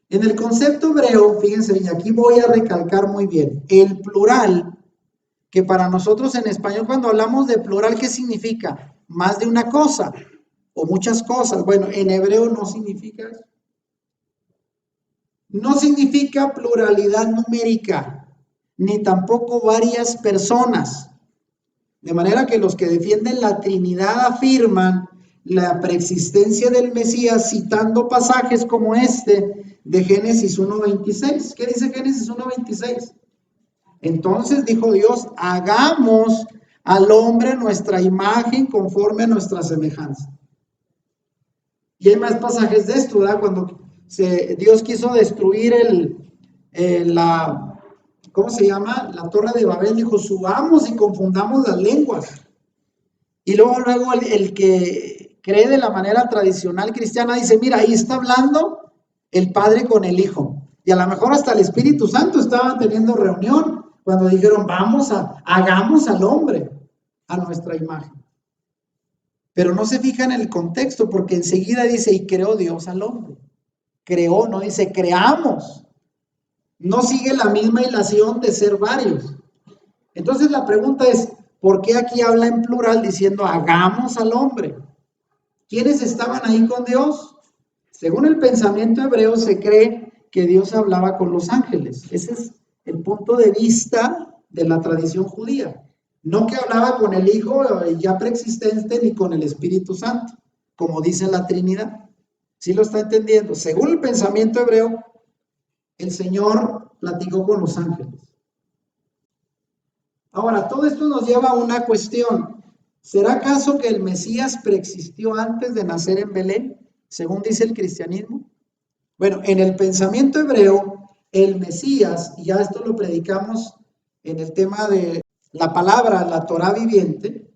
En el concepto hebreo, fíjense, y aquí voy a recalcar muy bien, el plural, que para nosotros en español cuando hablamos de plural, ¿qué significa? Más de una cosa o muchas cosas. Bueno, en hebreo no significa eso. No significa pluralidad numérica, ni tampoco varias personas. De manera que los que defienden la Trinidad afirman la preexistencia del Mesías citando pasajes como este de Génesis 1:26. ¿Qué dice Génesis 1:26? Entonces dijo Dios, hagamos al hombre nuestra imagen conforme a nuestra semejanza. Y hay más pasajes de esto, ¿verdad? Cuando Dios quiso destruir ¿cómo se llama? La torre de Babel, dijo, subamos y confundamos las lenguas. Y luego el que cree de la manera tradicional cristiana dice, mira, ahí está hablando el Padre con el Hijo. Y a lo mejor hasta el Espíritu Santo estaban teniendo reunión cuando dijeron, hagamos al hombre a nuestra imagen. Pero no se fija en el contexto, porque enseguida dice, y creó Dios al hombre. Creó, no dice, creamos. No sigue la misma hilación de ser varios. Entonces la pregunta es, ¿por qué aquí habla en plural diciendo, hagamos al hombre? ¿Quiénes estaban ahí con Dios? Según el pensamiento hebreo, se cree que Dios hablaba con los ángeles. Ese es el punto de vista de la tradición judía. No que hablaba con el Hijo ya preexistente ni con el Espíritu Santo, como dice la Trinidad. ¿Sí lo está entendiendo? Según el pensamiento hebreo, el Señor platicó con los ángeles. Ahora, todo esto nos lleva a una cuestión. ¿Será acaso que el Mesías preexistió antes de nacer en Belén, según dice el cristianismo? Bueno, en el pensamiento hebreo, el Mesías, y ya esto lo predicamos en el tema de la palabra, la Torah viviente,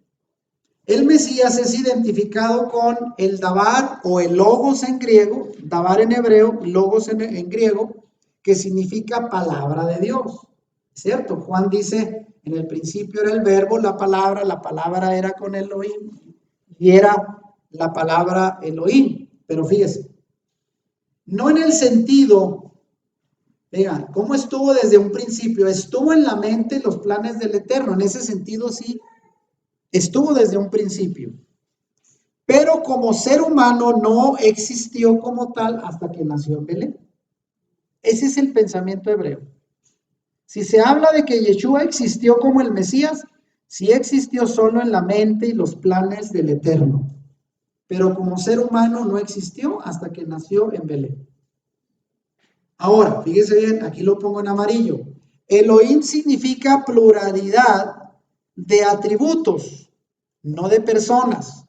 el Mesías es identificado con el Dabar o el Logos en griego, Dabar en hebreo, Logos en griego, que significa palabra de Dios, ¿cierto? Juan dice, en el principio era el verbo, la palabra era con Elohim, y era la palabra Elohim, pero fíjese, no en el sentido, vean, ¿cómo estuvo desde un principio? Estuvo en la mente los planes del Eterno, en ese sentido sí, estuvo desde un principio. Pero como ser humano no existió como tal hasta que nació en Belén. Ese es el pensamiento hebreo. Si se habla de que Yeshua existió como el Mesías, sí existió solo en la mente y los planes del Eterno. Pero como ser humano no existió hasta que nació en Belén. Ahora, fíjese bien, aquí lo pongo en amarillo. Elohim significa pluralidad de atributos, no de personas.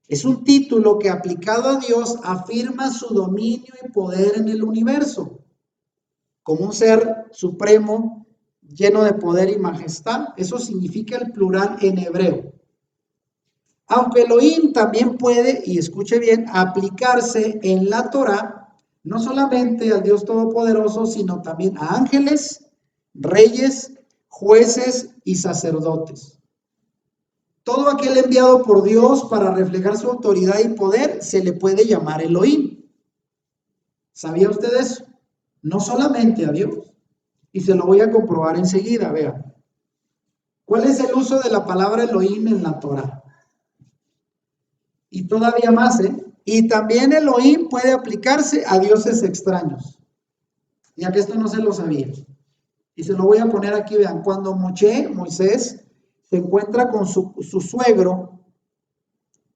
Es un título que aplicado a Dios afirma su dominio y poder en el universo, como un ser supremo lleno de poder y majestad. Eso significa el plural en hebreo. Aunque Elohim también puede, y escuche bien, aplicarse en la Torah, no solamente al Dios Todopoderoso, sino también a ángeles, reyes, jueces y sacerdotes. Todo aquel enviado por Dios para reflejar su autoridad y poder se le puede llamar Elohim. ¿Sabía usted eso? No solamente a Dios. Y se lo voy a comprobar enseguida, vean. ¿Cuál es el uso de la palabra Elohim en la Torah? Y todavía más, ¿eh? Y también Elohim puede aplicarse a dioses extraños. Ya que esto no se lo sabía. Y se lo voy a poner aquí, vean. Cuando Moisés, se encuentra con su suegro,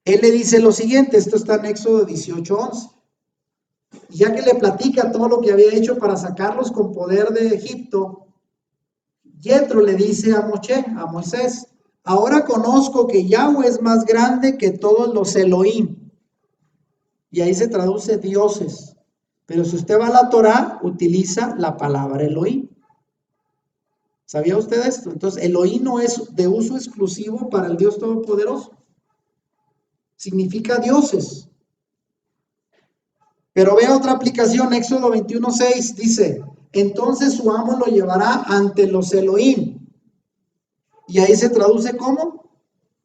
él le dice lo siguiente, esto está en Éxodo 18:11. Ya que le platica todo lo que había hecho para sacarlos con poder de Egipto, Yetro le dice a Moisés, ahora conozco que Yahweh es más grande que todos los Elohim. Y ahí se traduce dioses. Pero si usted va a la Torah, utiliza la palabra Elohim. ¿Sabía usted esto? Entonces, Elohim no es de uso exclusivo para el Dios Todopoderoso. Significa dioses. Pero vea otra aplicación, Éxodo 21:6 dice, entonces su amo lo llevará ante los Elohim. Y ahí se traduce como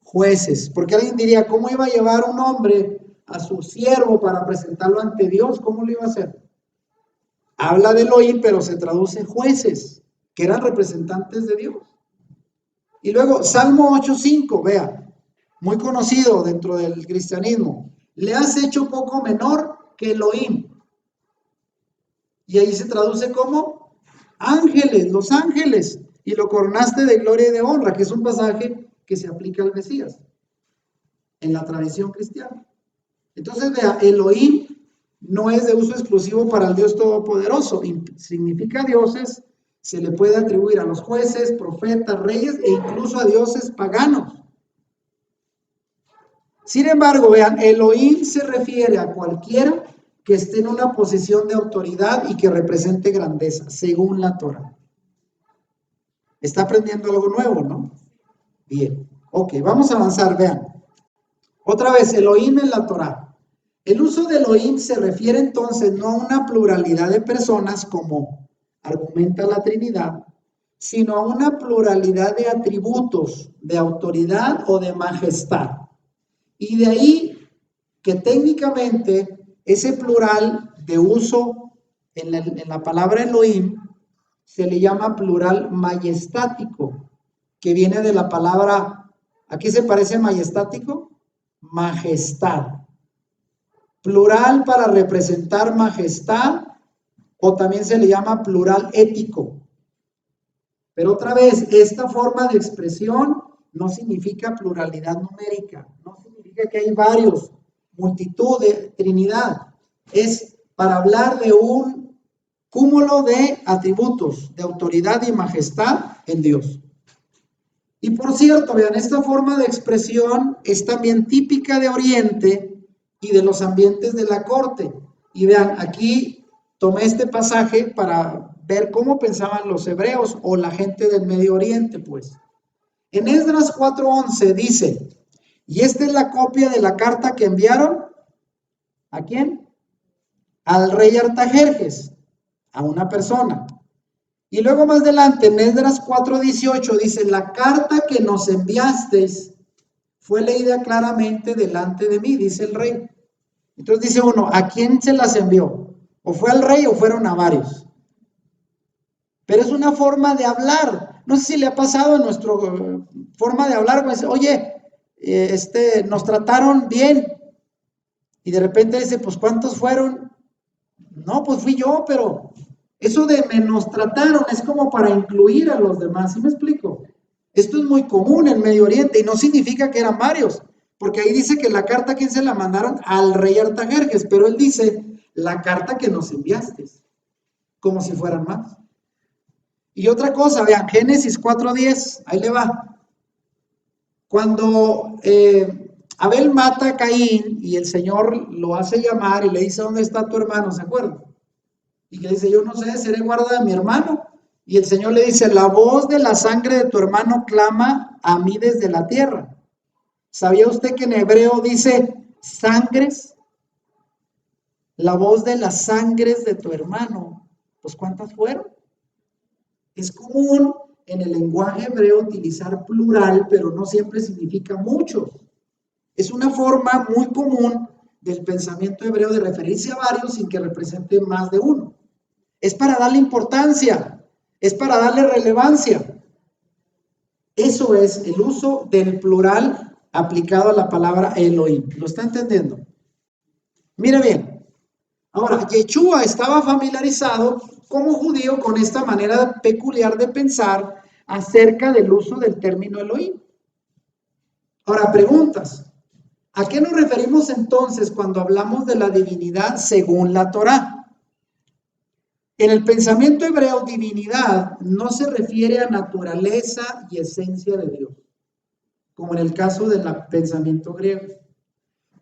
jueces. Porque alguien diría, ¿cómo iba a llevar un hombre a su siervo para presentarlo ante Dios? ¿Cómo lo iba a hacer? Habla de Elohim, pero se traduce jueces, que eran representantes de Dios. Y luego, Salmo 8:5, vea, muy conocido dentro del cristianismo. Le has hecho poco menor que Elohim. Y ahí se traduce como ángeles, los ángeles. Y lo coronaste de gloria y de honra, que es un pasaje que se aplica al Mesías en la tradición cristiana. Entonces, vea, Elohim no es de uso exclusivo para el Dios Todopoderoso. Significa dioses, se le puede atribuir a los jueces, profetas, reyes e incluso a dioses paganos. Sin embargo, vean, Elohim se refiere a cualquiera que esté en una posición de autoridad y que represente grandeza, según la Torah. Está aprendiendo algo nuevo, ¿no? Bien, ok, vamos a avanzar, vean. Otra vez, Elohim en la Torah. El uso de Elohim se refiere entonces no a una pluralidad de personas como argumenta la Trinidad, sino a una pluralidad de atributos, de autoridad o de majestad. Y de ahí que técnicamente ese plural de uso en la palabra Elohim se le llama plural majestático, que viene de la palabra, ¿a qué se parece majestático? Majestad. Plural para representar majestad, o también se le llama plural ético. Pero otra vez, esta forma de expresión no significa pluralidad numérica, no significa que hay varios, multitud de Trinidad. Es para hablar de un cúmulo de atributos, de autoridad y majestad en Dios. Y por cierto, vean, esta forma de expresión es también típica de Oriente y de los ambientes de la corte. Y vean, aquí tomé este pasaje para ver cómo pensaban los hebreos o la gente del Medio Oriente, pues. En Esdras 4:11 dice, y esta es la copia de la carta que enviaron, ¿a quién? Al rey Artajerjes, a una persona. Y luego más adelante, en Esdras 4:18 dice, la carta que nos enviasteis fue leída claramente delante de mí, dice el rey. Entonces dice uno, ¿a quién se las envió? ¿O fue al rey o fueron a varios? Pero es una forma de hablar. No sé si le ha pasado en nuestra forma de hablar, pues, oye, nos trataron bien. Y de repente dice, pues, ¿cuántos fueron? No, pues fui yo, pero eso de nos trataron es como para incluir a los demás, ¿sí me explico? Esto es muy común en Medio Oriente y no significa que eran varios, porque ahí dice que la carta, ¿quién se la mandaron? Al rey Artajerjes, pero él dice, la carta que nos enviaste, como si fueran más. Y otra cosa, vean, Génesis 4:10, ahí le va. Cuando Abel mata a Caín y el Señor lo hace llamar y le dice, ¿dónde está tu hermano? ¿Se acuerdan? Y que dice, yo no sé, seré guarda de mi hermano. Y el Señor le dice, la voz de la sangre de tu hermano clama a mí desde la tierra. ¿Sabía usted que en hebreo dice sangres? La voz de las sangres de tu hermano. Pues ¿cuántas fueron? Es común en el lenguaje hebreo utilizar plural, pero no siempre significa muchos. Es una forma muy común del pensamiento hebreo de referirse a varios sin que represente más de uno. Es para darle importancia, es para darle relevancia. Eso es el uso del plural aplicado a la palabra Elohim. ¿Lo está entendiendo? Mire bien. Ahora, Yeshua estaba familiarizado como judío con esta manera peculiar de pensar acerca del uso del término Elohim. Ahora, preguntas. ¿A qué nos referimos entonces cuando hablamos de la divinidad según la Torá? En el pensamiento hebreo, divinidad no se refiere a naturaleza y esencia de Dios, como en el caso del pensamiento griego.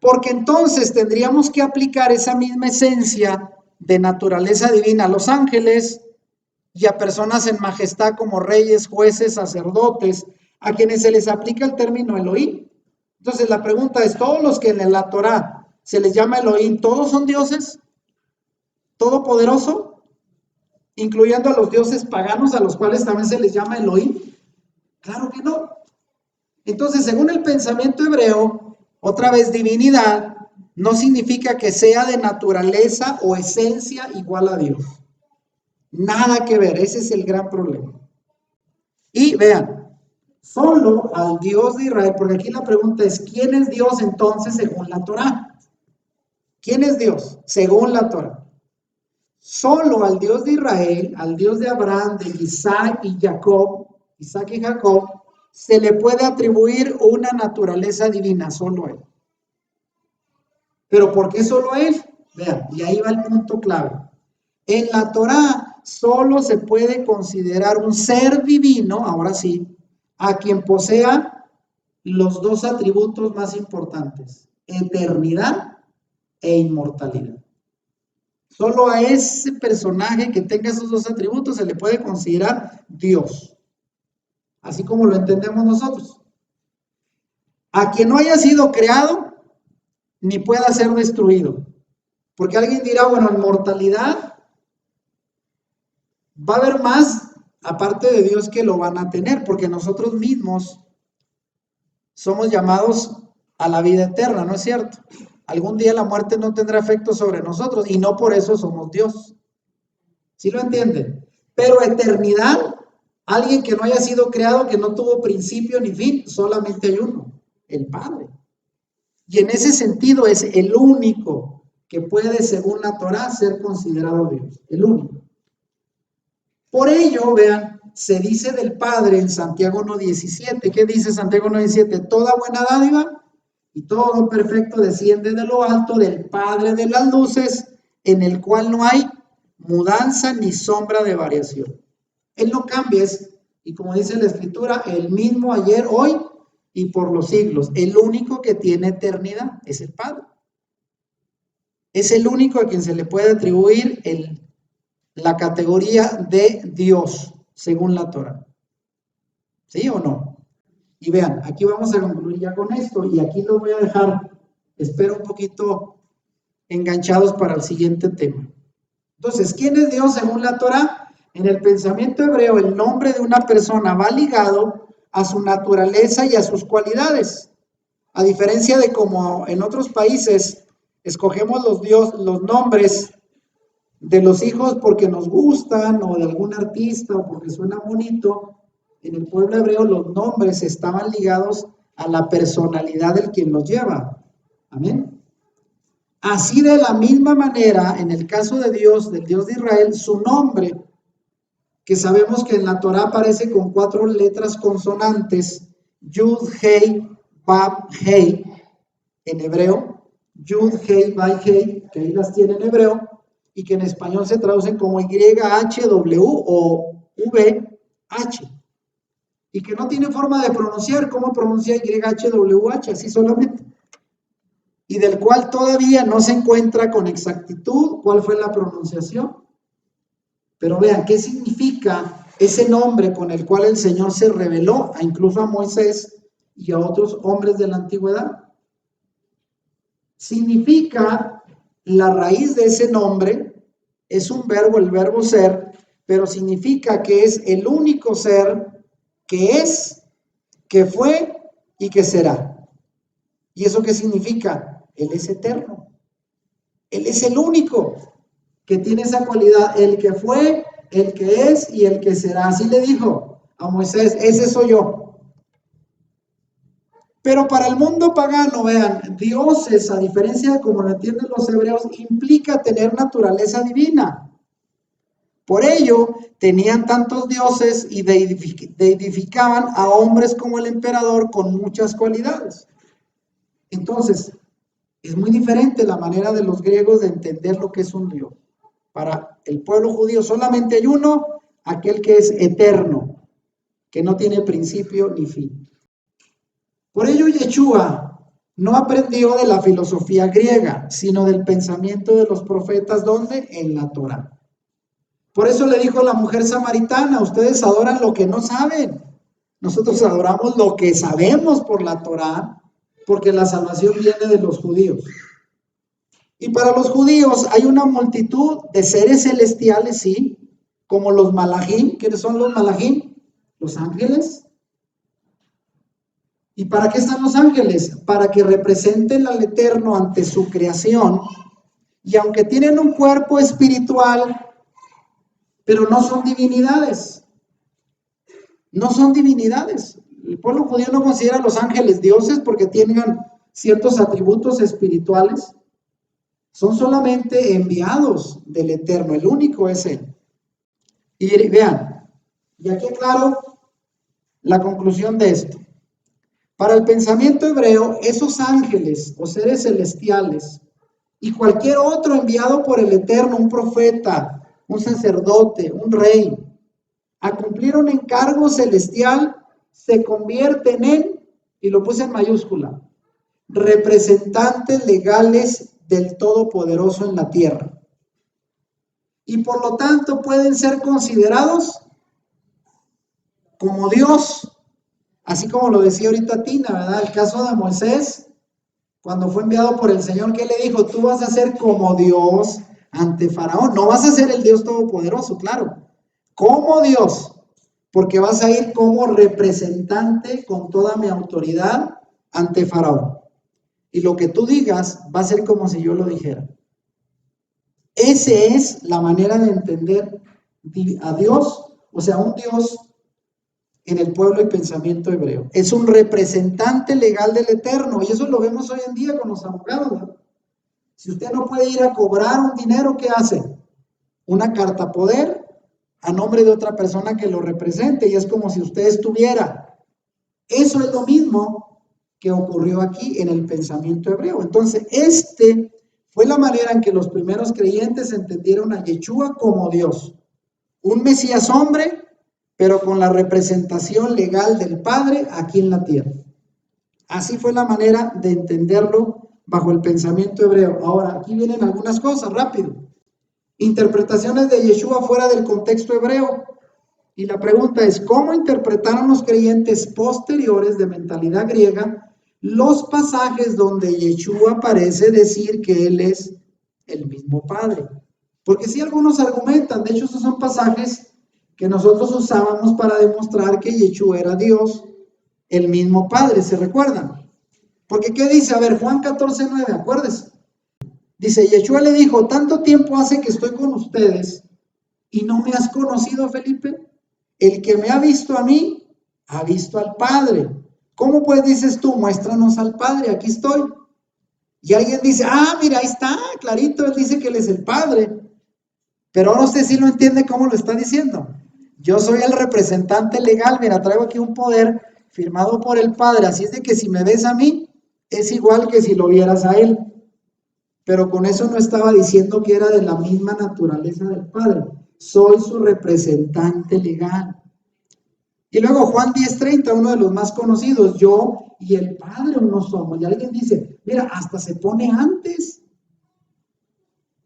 Porque entonces tendríamos que aplicar esa misma esencia de naturaleza divina a los ángeles y a personas en majestad como reyes, jueces, sacerdotes, a quienes se les aplica el término Elohim. Entonces la pregunta es, ¿todos los que en la Torá se les llama Elohim, todos son dioses? ¿Todopoderoso? Incluyendo a los dioses paganos a los cuales también se les llama Elohim. Claro que no. Entonces, según el pensamiento hebreo, otra vez divinidad no significa que sea de naturaleza o esencia igual a Dios. Nada que ver, ese es el gran problema. Y vean, solo al Dios de Israel, porque aquí la pregunta es, ¿quién es Dios entonces según la Torá? ¿Quién es Dios según la Torá? Solo al Dios de Israel, al Dios de Abraham, de Isaac y Jacob, Isaac y Jacob, se le puede atribuir una naturaleza divina, solo a él. ¿Pero por qué solo a él? Vean, y ahí va el punto clave. En la Torá solo se puede considerar un ser divino, ahora sí, a quien posea los dos atributos más importantes, eternidad e inmortalidad. Solo a ese personaje que tenga esos dos atributos se le puede considerar Dios, así como lo entendemos nosotros. A quien no haya sido creado, ni pueda ser destruido. Porque alguien dirá, bueno, inmortalidad, va a haber más, aparte de Dios, que lo van a tener, porque nosotros mismos somos llamados a la vida eterna, ¿no es cierto? Algún día la muerte no tendrá efecto sobre nosotros y no por eso somos Dios. ¿Sí lo entienden? Pero eternidad, alguien que no haya sido creado, que no tuvo principio ni fin, solamente hay uno, el Padre. Y en ese sentido es el único que puede, según la Torá, ser considerado Dios. El único. Por ello, vean, se dice del Padre en Santiago 1:17. ¿Qué dice Santiago 1:17? Toda buena dádiva y todo don perfecto desciende de lo alto del Padre de las luces, en el cual no hay mudanza ni sombra de variación. Él no cambia, y como dice la Escritura, el mismo ayer, hoy y por los siglos. El único que tiene eternidad es el Padre. Es el único a quien se le puede atribuir la categoría de Dios, según la Torah. ¿Sí o no? Y vean, aquí vamos a concluir ya con esto, y aquí lo voy a dejar, espero un poquito enganchados para el siguiente tema. Entonces, ¿quién es Dios según la Torah? En el pensamiento hebreo, el nombre de una persona va ligado a su naturaleza y a sus cualidades. A diferencia de como en otros países escogemos los nombres de los hijos porque nos gustan, o de algún artista, o porque suena bonito, en el pueblo hebreo los nombres estaban ligados a la personalidad del quien los lleva. Amén. Así, de la misma manera, en el caso de Dios, del Dios de Israel, su nombre, que sabemos que en la Torah aparece con 4 letras consonantes, Yud, Hei, Vav, Hei, en hebreo, Yud, Hei, Vav, Hei, que ahí las tiene en hebreo, y que en español se traducen como YHW o VH, y que no tiene forma de pronunciar. ¿Cómo pronuncia YHWH? Así solamente. Y del cual todavía no se encuentra con exactitud cuál fue la pronunciación. Pero vean, ¿qué significa ese nombre con el cual el Señor se reveló incluso a Moisés y a otros hombres de la antigüedad? Significa, la raíz de ese nombre es un verbo, el verbo ser, pero significa que es el único ser que es, que fue y que será. ¿Y eso qué significa? Él es eterno. Él es el único que tiene esa cualidad, el que fue, el que es y el que será. Así le dijo a Moisés, ese soy yo. Pero para el mundo pagano, vean, dioses, a diferencia de como lo entienden los hebreos, implica tener naturaleza divina. Por ello, tenían tantos dioses y deidificaban a hombres como el emperador con muchas cualidades. Entonces, es muy diferente la manera de los griegos de entender lo que es un Dios. Para el pueblo judío solamente hay uno, aquel que es eterno, que no tiene principio ni fin. Por ello, Yeshua no aprendió de la filosofía griega, sino del pensamiento de los profetas. ¿Dónde? En la Torah. Por eso le dijo a la mujer samaritana, ustedes adoran lo que no saben. Nosotros adoramos lo que sabemos por la Torah, porque la salvación viene de los judíos. Y para los judíos hay una multitud de seres celestiales, sí, como los malajim. ¿Quiénes son los malajim? Los ángeles. ¿Y para qué están los ángeles? Para que representen al Eterno ante su creación. Y aunque tienen un cuerpo espiritual, pero no son divinidades. No son divinidades. El pueblo judío no considera a los ángeles dioses porque tengan ciertos atributos espirituales. Son solamente enviados del Eterno, el único es Él. Y vean, y aquí aclaro la conclusión de esto. Para el pensamiento hebreo, esos ángeles o seres celestiales y cualquier otro enviado por el Eterno, un profeta, un sacerdote, un rey, a cumplir un encargo celestial, se convierten en, y lo puse en mayúscula, representantes legales del Todopoderoso en la tierra. Y por lo tanto pueden ser considerados como Dios, así como lo decía ahorita Tina, ¿verdad? El caso de Moisés, cuando fue enviado por el Señor, ¿qué le dijo? Tú vas a ser como Dios ante Faraón. No vas a ser el Dios Todopoderoso, claro, como Dios, porque vas a ir como representante con toda mi autoridad ante Faraón. Y lo que tú digas va a ser como si yo lo dijera. Esa es la manera de entender a Dios, o sea, un Dios en el pueblo y pensamiento hebreo. Es un representante legal del Eterno, y eso lo vemos hoy en día con los abogados, ¿no? Si usted no puede ir a cobrar un dinero, ¿qué hace? Una carta poder a nombre de otra persona que lo represente, y es como si usted estuviera. Eso es lo mismo que ocurrió aquí en el pensamiento hebreo. Entonces, fue la manera en que los primeros creyentes entendieron a Yeshua como Dios, un Mesías hombre, pero con la representación legal del Padre aquí en la tierra. Así fue la manera de entenderlo bajo el pensamiento hebreo. Ahora, aquí vienen algunas cosas, rápido. Interpretaciones de Yeshua fuera del contexto hebreo. Y la pregunta es, ¿cómo interpretaron los creyentes posteriores de mentalidad griega los pasajes donde Yeshua parece decir que Él es el mismo Padre? Porque sí, algunos argumentan, de hecho esos son pasajes que nosotros usábamos para demostrar que Yeshua era Dios, el mismo Padre, ¿se recuerdan? Porque ¿qué dice? A ver, Juan 14:9, acuérdense. Dice, Yeshua le dijo, tanto tiempo hace que estoy con ustedes y no me has conocido, Felipe. El que me ha visto a mí, ha visto al Padre. ¿Cómo pues dices tú, muéstranos al Padre, aquí estoy? Y alguien dice, mira, ahí está, clarito, él dice que él es el Padre. Pero ahora usted sí lo entiende cómo lo está diciendo. Yo soy el representante legal, mira, traigo aquí un poder firmado por el Padre, así es de que si me ves a mí, es igual que si lo vieras a él. Pero con eso no estaba diciendo que era de la misma naturaleza del Padre. Soy su representante legal. Y luego Juan 10:30, uno de los más conocidos, yo y el Padre uno somos. Y alguien dice, mira, hasta se pone antes.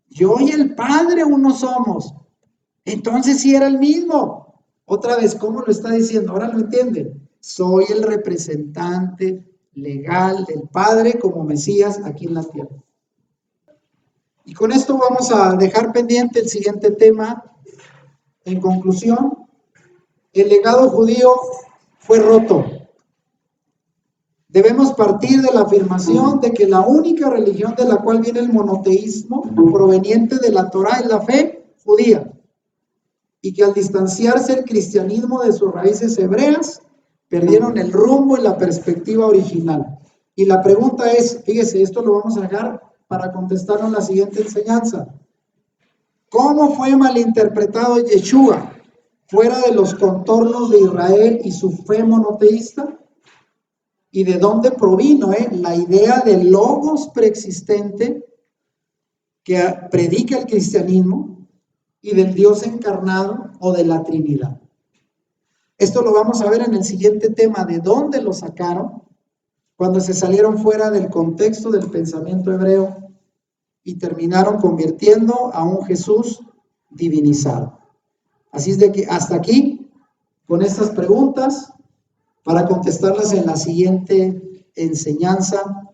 Yo y el Padre uno somos. Entonces sí era el mismo. Otra vez, ¿cómo lo está diciendo? Ahora lo entienden. Soy el representante legal del Padre como Mesías aquí en la tierra. Y con esto vamos a dejar pendiente el siguiente tema. En conclusión, el legado judío fue roto. Debemos partir de la afirmación de que la única religión de la cual viene el monoteísmo proveniente de la Torá es la fe judía, y que al distanciarse el cristianismo de sus raíces hebreas, perdieron el rumbo y la perspectiva original. Y la pregunta es, fíjese, esto lo vamos a dejar para contestar en la siguiente enseñanza. ¿Cómo fue malinterpretado Yeshua fuera de los contornos de Israel y su fe monoteísta? ¿Y de dónde provino la idea del logos preexistente que predica el cristianismo y del Dios encarnado o de la Trinidad? Esto lo vamos a ver en el siguiente tema, de dónde lo sacaron cuando se salieron fuera del contexto del pensamiento hebreo y terminaron convirtiendo a un Jesús divinizado. Así es de que hasta aquí, con estas preguntas, para contestarlas en la siguiente enseñanza.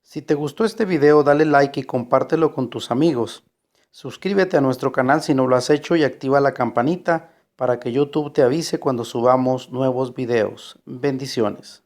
Si te gustó este video, dale like y compártelo con tus amigos. Suscríbete a nuestro canal si no lo has hecho y activa la campanita para que YouTube te avise cuando subamos nuevos videos. Bendiciones.